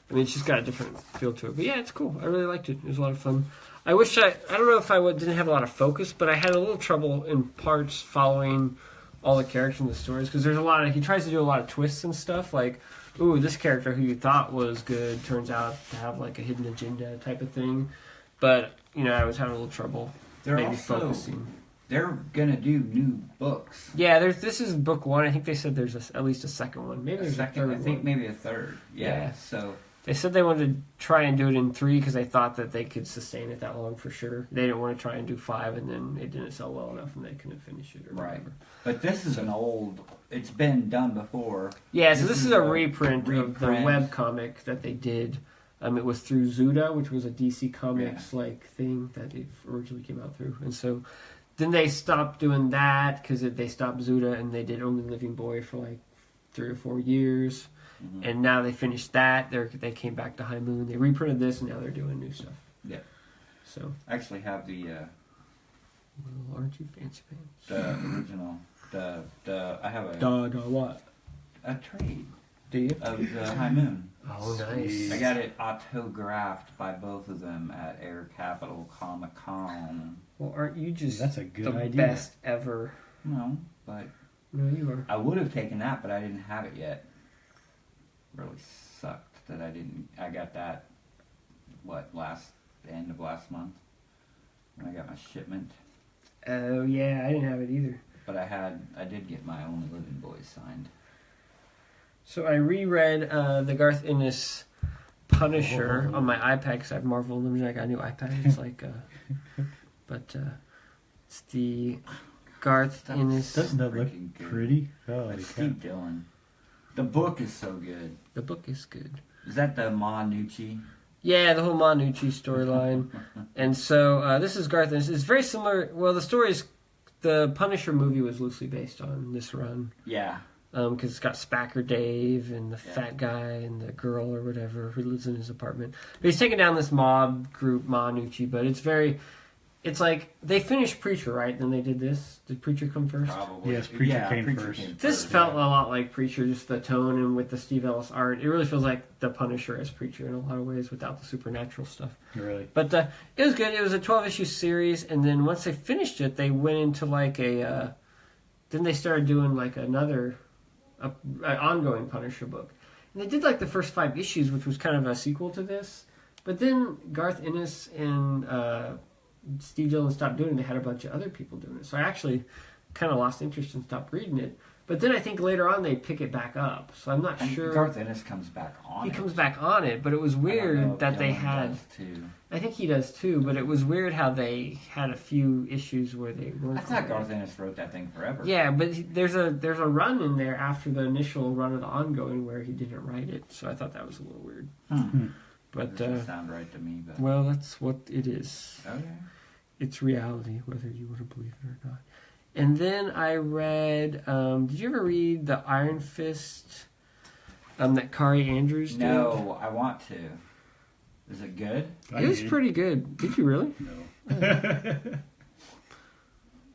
I mean, it's just got a different feel to it. But yeah, it's cool. I really liked it. It was a lot of fun. I wish I don't know if didn't have a lot of focus, but I had a little trouble in parts following all the characters in the stories because there's he tries to do a lot of twists and stuff. Like, ooh, this character who you thought was good turns out to have like a hidden agenda type of thing. But, I was having a little trouble they're maybe also focusing. they're gonna do new books. Yeah, this is book one. I think they said there's at least a second one. Maybe A there's second, a third I think one. maybe a third. Yeah. Yeah. So They said they wanted to try and do it in 3 because they thought that they could sustain it that long for sure. They didn't want to try and do 5 and then it didn't sell well enough and they couldn't finish it or Right. whatever. but this is an old. It's been done before. Yeah, so This this is is a a reprint of the reprint. web comic that they did. It was through Zuda, which was a DC Comics like thing that it originally came out through. And so then they stopped doing that because they stopped Zuda and they did Only Living Boy for like 3 or 4 years. Mhm. And now they finished that. They came back to High Moon. They reprinted this, and now they're doing new stuff. Yeah. So, I actually have the well, aren't you fancy pants? original. I have What? a trade Do you? of the High Moon. Oh, nice. I got it autographed by both of them at Air Capital Comic Con. Well, aren't you just That's a good the idea. best ever? No, but No, you are. I would have taken that, but I didn't have it yet. Really sucked that I didn't. I got that. End of last month when I got my shipment. Oh, yeah, I didn't have it either. But I did get my Only Living Boys signed. So I reread the Garth Ennis Punisher on my iPad because I have Marvel Unlimited. I got a new iPad. It's like, it's the Garth Ennis. Doesn't that look Freaking good. pretty? Holy That's cow. Steve Dillon. The book is so good. The book is good. Is that the Ma Nucci? Yeah, the whole Manucci storyline. And so this is Garth Ennis. It's very similar. Well, the story is the Punisher movie was loosely based on this run. Yeah. because it's got Spacker Dave and the fat guy and the girl or whatever who lives in his apartment. But he's taking down this mob group, Manucci, but it's like they finished Preacher, right? Then they did this. Did Preacher come first? Probably. Yes, Preacher came first. This felt a lot like Preacher, just the tone and with the Steve Ellis art. It really feels like The Punisher as Preacher in a lot of ways without the supernatural stuff. Really. But it was good. It was a 12-issue series, and then once they finished it, they went into like then they started doing like another ongoing Punisher book. And they did like the first 5 issues, which was kind of a sequel to this. But then Garth Ennis and Steve Dillon stopped doing it. They had a bunch of other people doing it. So I actually kind of lost interest and stopped reading it. But then I think later on they pick it back up. So I'm not sure. Garth Ennis comes back on He comes back on it, but it was weird that they had. I think he does too, but it was weird how they had a few issues where they weren't. I thought Garth Ennis wrote that thing forever. Yeah, but there's a run in there after the initial run of the ongoing where he didn't write it. So I thought that was a little weird. But doesn't sound right to me. But well, that's what it is. Okay. It's reality, whether you want to believe it or not. And then I read. Did you ever read the Iron Fist that Kari Andrews did? No, I want to. Is it good? It was pretty good. Did you really? No.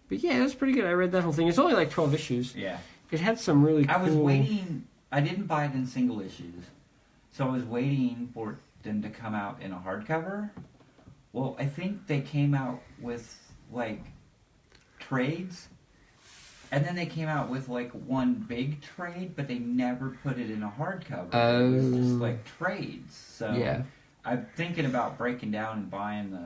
But yeah, it was pretty good. I read that whole thing. It's only like 12 issues. Yeah. It had some really cool... I was waiting. I didn't buy it in single issues. So I was waiting for them to come out in a hardcover. Well, I think they came out with, like, trades. And then they came out with, like, one big trade, but they never put it in a hardcover. It was just, like, trades. So yeah. I'm thinking about breaking down and buying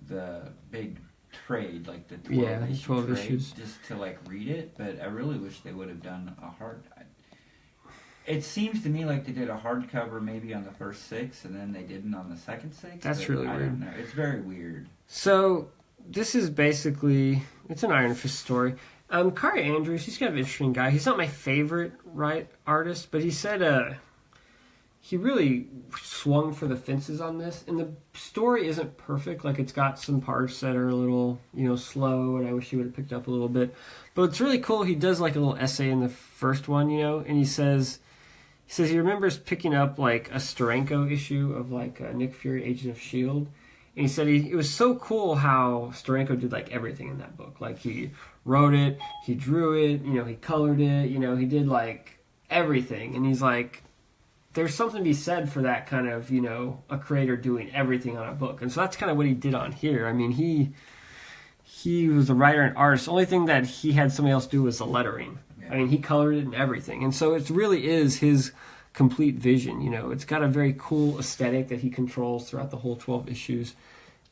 the big trade, like the 12 trade, issues, just to like read it. But I really wish they would have done a hard. It seems to me like they did a hardcover maybe on the first 6, and then they didn't on the second 6. That's really weird. I don't know. It's very weird. So this is basically it's an Iron Fist story. Kari Andrews, he's kind of an interesting guy. He's not my favorite artist, but he said he really swung for the fences on this. And the story isn't perfect. Like, it's got some parts that are a little, slow, and I wish he would have picked up a little bit. But it's really cool. He does, like, a little essay in the first one, and he says he remembers picking up, like, a Steranko issue of, like, Nick Fury, Agent of S.H.I.E.L.D., and he said it was so cool how Steranko did, like, everything in that book. Like, he wrote it, he drew it, he colored it, he did, like, everything. And he's like, there's something to be said for that kind of, a creator doing everything on a book. And so that's kind of what he did on here. I mean, he was a writer and artist. The only thing that he had somebody else do was the lettering. Yeah. I mean, he colored it and everything. And so it really is his complete vision. It's got a very cool aesthetic that he controls throughout the whole 12 issues.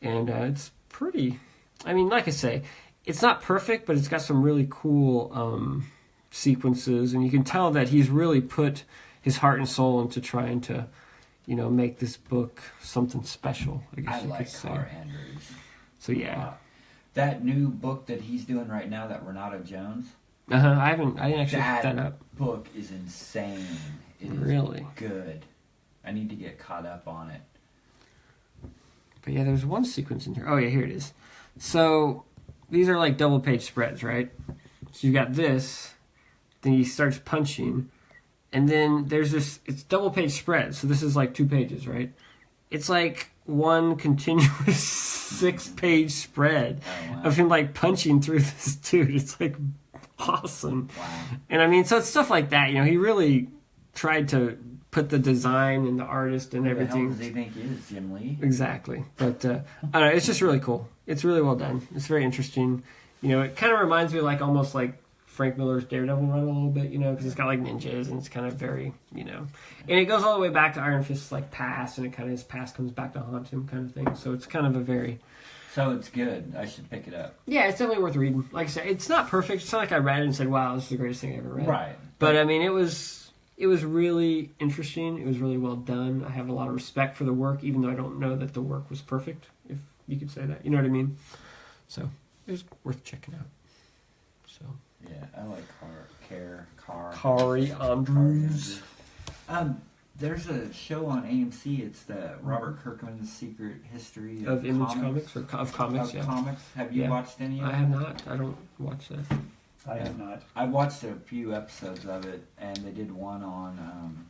And it's pretty, I mean, like I say, it's not perfect, but it's got some really cool sequences. And you can tell that he's really put his heart and soul into trying to, make this book something special, I guess you could say. Kari Andrews. So, yeah. That new book that he's doing right now, that Renato Jones. I didn't actually pick that up. That book is insane. It is really good. I need to get caught up on it. But yeah, there's one sequence in here. Oh yeah, here it is. So these are like double page spreads, right? So you got this, then he starts punching, and then there's this, it's double page spread. So this is like 2 pages, right? It's like one continuous 6-page spread of him like punching through this dude. It's like awesome. Wow. And I mean, so it's stuff like that. He really tried to put the design and the artist and everything. Who the hell does he think he is, Jim Lee? Exactly. But I don't know, it's just really cool. It's really well done. It's very interesting. It kind of reminds me like almost like Frank Miller's Daredevil run a little bit, because it's got like ninjas and it's kind of very, and it goes all the way back to Iron Fist's like past, and it kind of his past comes back to haunt him kind of thing. So it's kind of a very... So it's good. I should pick it up. Yeah, it's definitely worth reading. Like I said, it's not perfect. It's not like I read it and said, wow, this is the greatest thing I ever read. Right. But I mean, it was really interesting. It was really well done. I have a lot of respect for the work, even though I don't know that the work was perfect, if you could say that. You know what I mean? So it was worth checking out. So yeah, I like Kari Andrews. There's a show on AMC. It's the Robert Kirkman's Secret History of Image Comics or of comics. Of comics. Have you watched any of them? I have not. I don't watch that. I have not. I watched a few episodes of it, and they did one on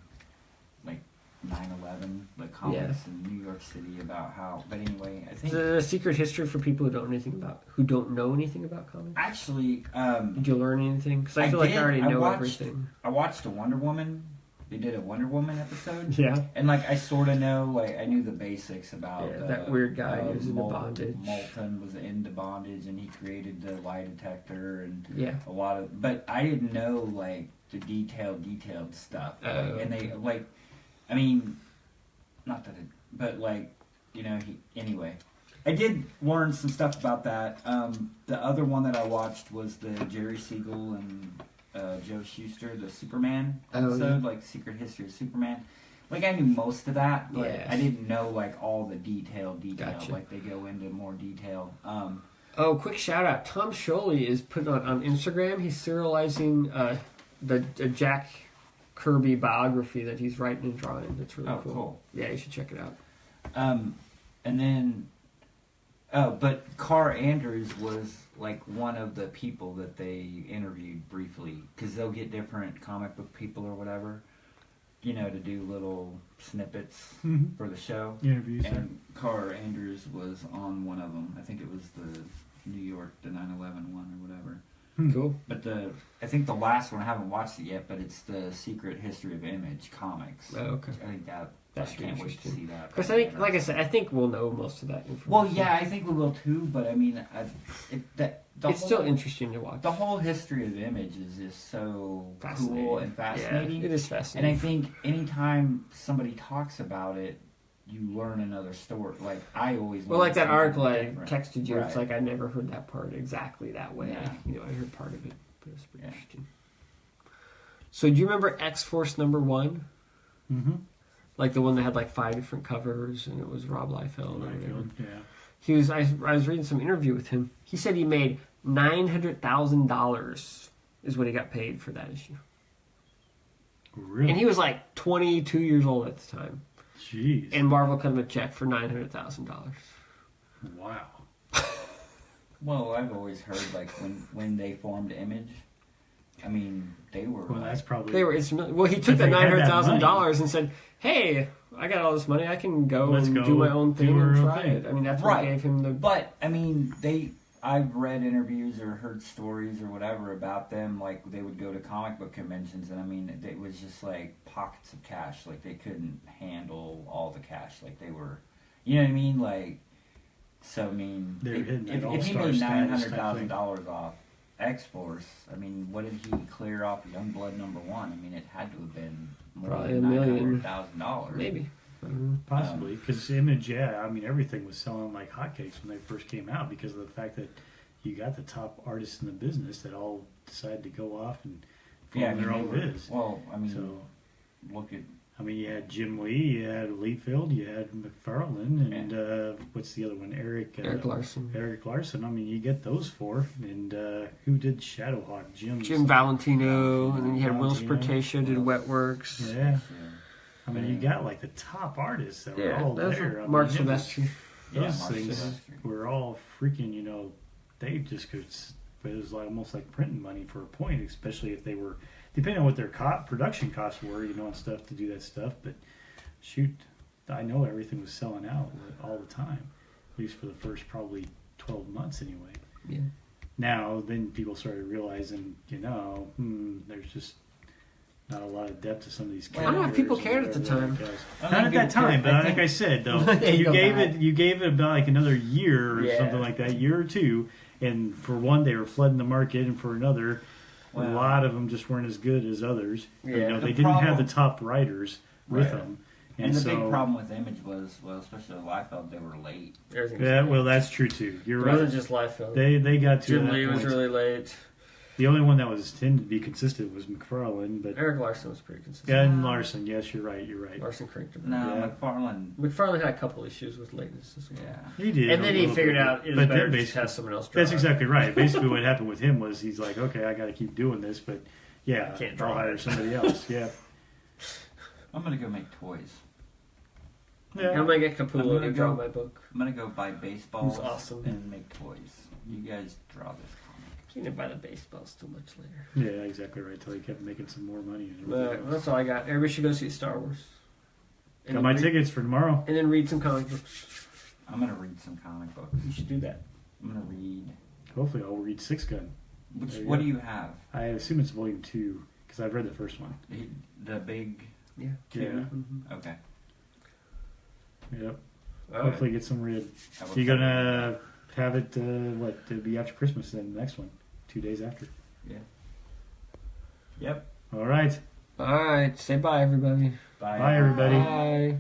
like 9/11, the comics in New York City about how. But anyway, I think Is it a secret history for people who don't know anything about comics? actually Did you learn anything? Because I feel like I already know everything. I watched a Wonder Woman. They did a Wonder Woman episode. Yeah. And like I sort of know, like I knew the basics about that weird guy who's into bondage. Moulton was into bondage, and he created the lie detector and Yeah. a lot of. But I didn't know like the detailed stuff. And they like, I mean, not that it, but like anyway. I did learn some stuff about that. The other one that I watched was the Jerry Siegel and Joe Shuster, the Superman episode, like Secret History of Superman. Like I knew most of that, but I didn't know like all the detail. Gotcha. Like they go into more detail. Quick shout out! Tom Scioli is putting on Instagram. He's serializing the Jack Kirby biography that he's writing and drawing. It's really cool. Yeah, you should check it out. And then, but Carr Andrews was like one of the people that they interviewed briefly, because they'll get different comic book people or whatever, to do little snippets for the show. Interviews. And Carr Andrews was on one of them. I think it was the New York, the 9/11 one or whatever. Cool. But I think the last one, I haven't watched it yet, but it's the Secret History of Image comics. Oh, okay. I think I That's can't wait to see that. Because I think, like I said, I think we'll know most of that information. Well, yeah, I think we will too. But I mean, it's still interesting to watch. The whole history of Image is just so cool and fascinating. Yeah, it is fascinating. And I think anytime somebody talks about it, you learn another story. Like I always. Well, like that article I different. texted you, it's Right. like I never heard that part exactly that way. Yeah. I heard part of it, but it was pretty interesting. So, do you remember X-Force #1? Mm-hmm. Like the one that had like 5 different covers, and it was Rob Liefeld. Yeah. He was. I was reading some interview with him. He said he made $900,000 is what he got paid for that issue. Really? And he was like 22 years old at the time. Jeez. And Marvel cut him a check for $900,000. Wow. Well, I've always heard like when they formed Image, I mean they were. Well, that's probably. They were. Well, he took If the they had that $900,000 and said, "Hey, I got all this money. I can go do my own thing and try it." I mean, that's what gave him the. But I mean, I've read interviews or heard stories or whatever about them. Like they would go to comic book conventions, and I mean, it was just like pockets of cash. Like they couldn't handle all the cash. Like they were, you know what I mean? Like, so I mean, if he made $900,000 off X-Force, I mean, what did he clear off Youngblood #1? I mean, it had to have been more Probably than $1 million. $900,000. Maybe. Possibly, because Image, I mean, everything was selling like hotcakes when they first came out because of the fact that you got the top artists in the business that all decided to go off and form their own biz. Well, I mean, So, look at. I mean, you had Jim Lee, you had Liefeld, you had McFarlane, and what's the other one? Eric Larson. Eric Larson. I mean, you get those four. And who did Shadowhawk? Jim Valentino, and then you had Will Valentino. Spertatia did Wetworks. Yeah. I mean, you got like the top artists that were all that's there. Mark I mean, Silvestri. Those Mark things Silvestri. were all freaking, they just could. It was like almost like printing money for a point, especially if they were, depending on what their production costs were, and stuff to do that stuff. But shoot, I know everything was selling out all the time, at least for the first probably 12 months anyway. Yeah. Now, then people started realizing, there's just not a lot of depth to some of these Well, I don't know if people cared at the time. Not at that time, but like I said, though, you gave it about like another year or something like that, year or two, and for one, they were flooding the market, and for another, a lot of them just weren't as good as others. Yeah, they didn't have the top writers with them. And the big problem with Image was, especially Liefeld, they were late. Yeah, well, that's true too. You're It right. wasn't just Liefeld. They got to Jim that Lee was point. really late. The only one that was tended to be consistent was McFarlane, but Eric Larson was pretty consistent. yeah, and Larson. Yes, you're right. Larson cranked him. No, Yeah. McFarlane had a couple issues with lateness as well. Yeah. He did, And a then he little figured bit, out it but was better then to just basically- have someone else draw. That's exactly right. Basically, what happened with him was he's like, okay, I got to keep doing this, but yeah, Can't I'll draw hire it. somebody else. Yeah, I'm gonna go make toys. I'm yeah. gonna get I'm Capullo gonna to draw go- my book. I'm gonna go buy baseballs Who's awesome. and make toys. You guys draw this comic. You didn't buy the baseballs till much later. Yeah, exactly right. Till he kept making some more money. And But everything that's all I got. Everybody should go see Star Wars. Got then my read- tickets for tomorrow. And then read some comic books. I'm gonna read some comic books. You should do that. I'm gonna read. Hopefully, I'll read Six Gun. What go. do you have? I assume it's volume 2 because I've read the first one. The big. Yeah. Yeah. Mm-hmm. Okay. Yep. All right. Hopefully, get some read. I will So you're try to gonna have it to be after Christmas then? The next one, 2 days after. read that. Yeah. Yep. All right. All right. Say bye, everybody. Bye. Bye, everybody. Bye.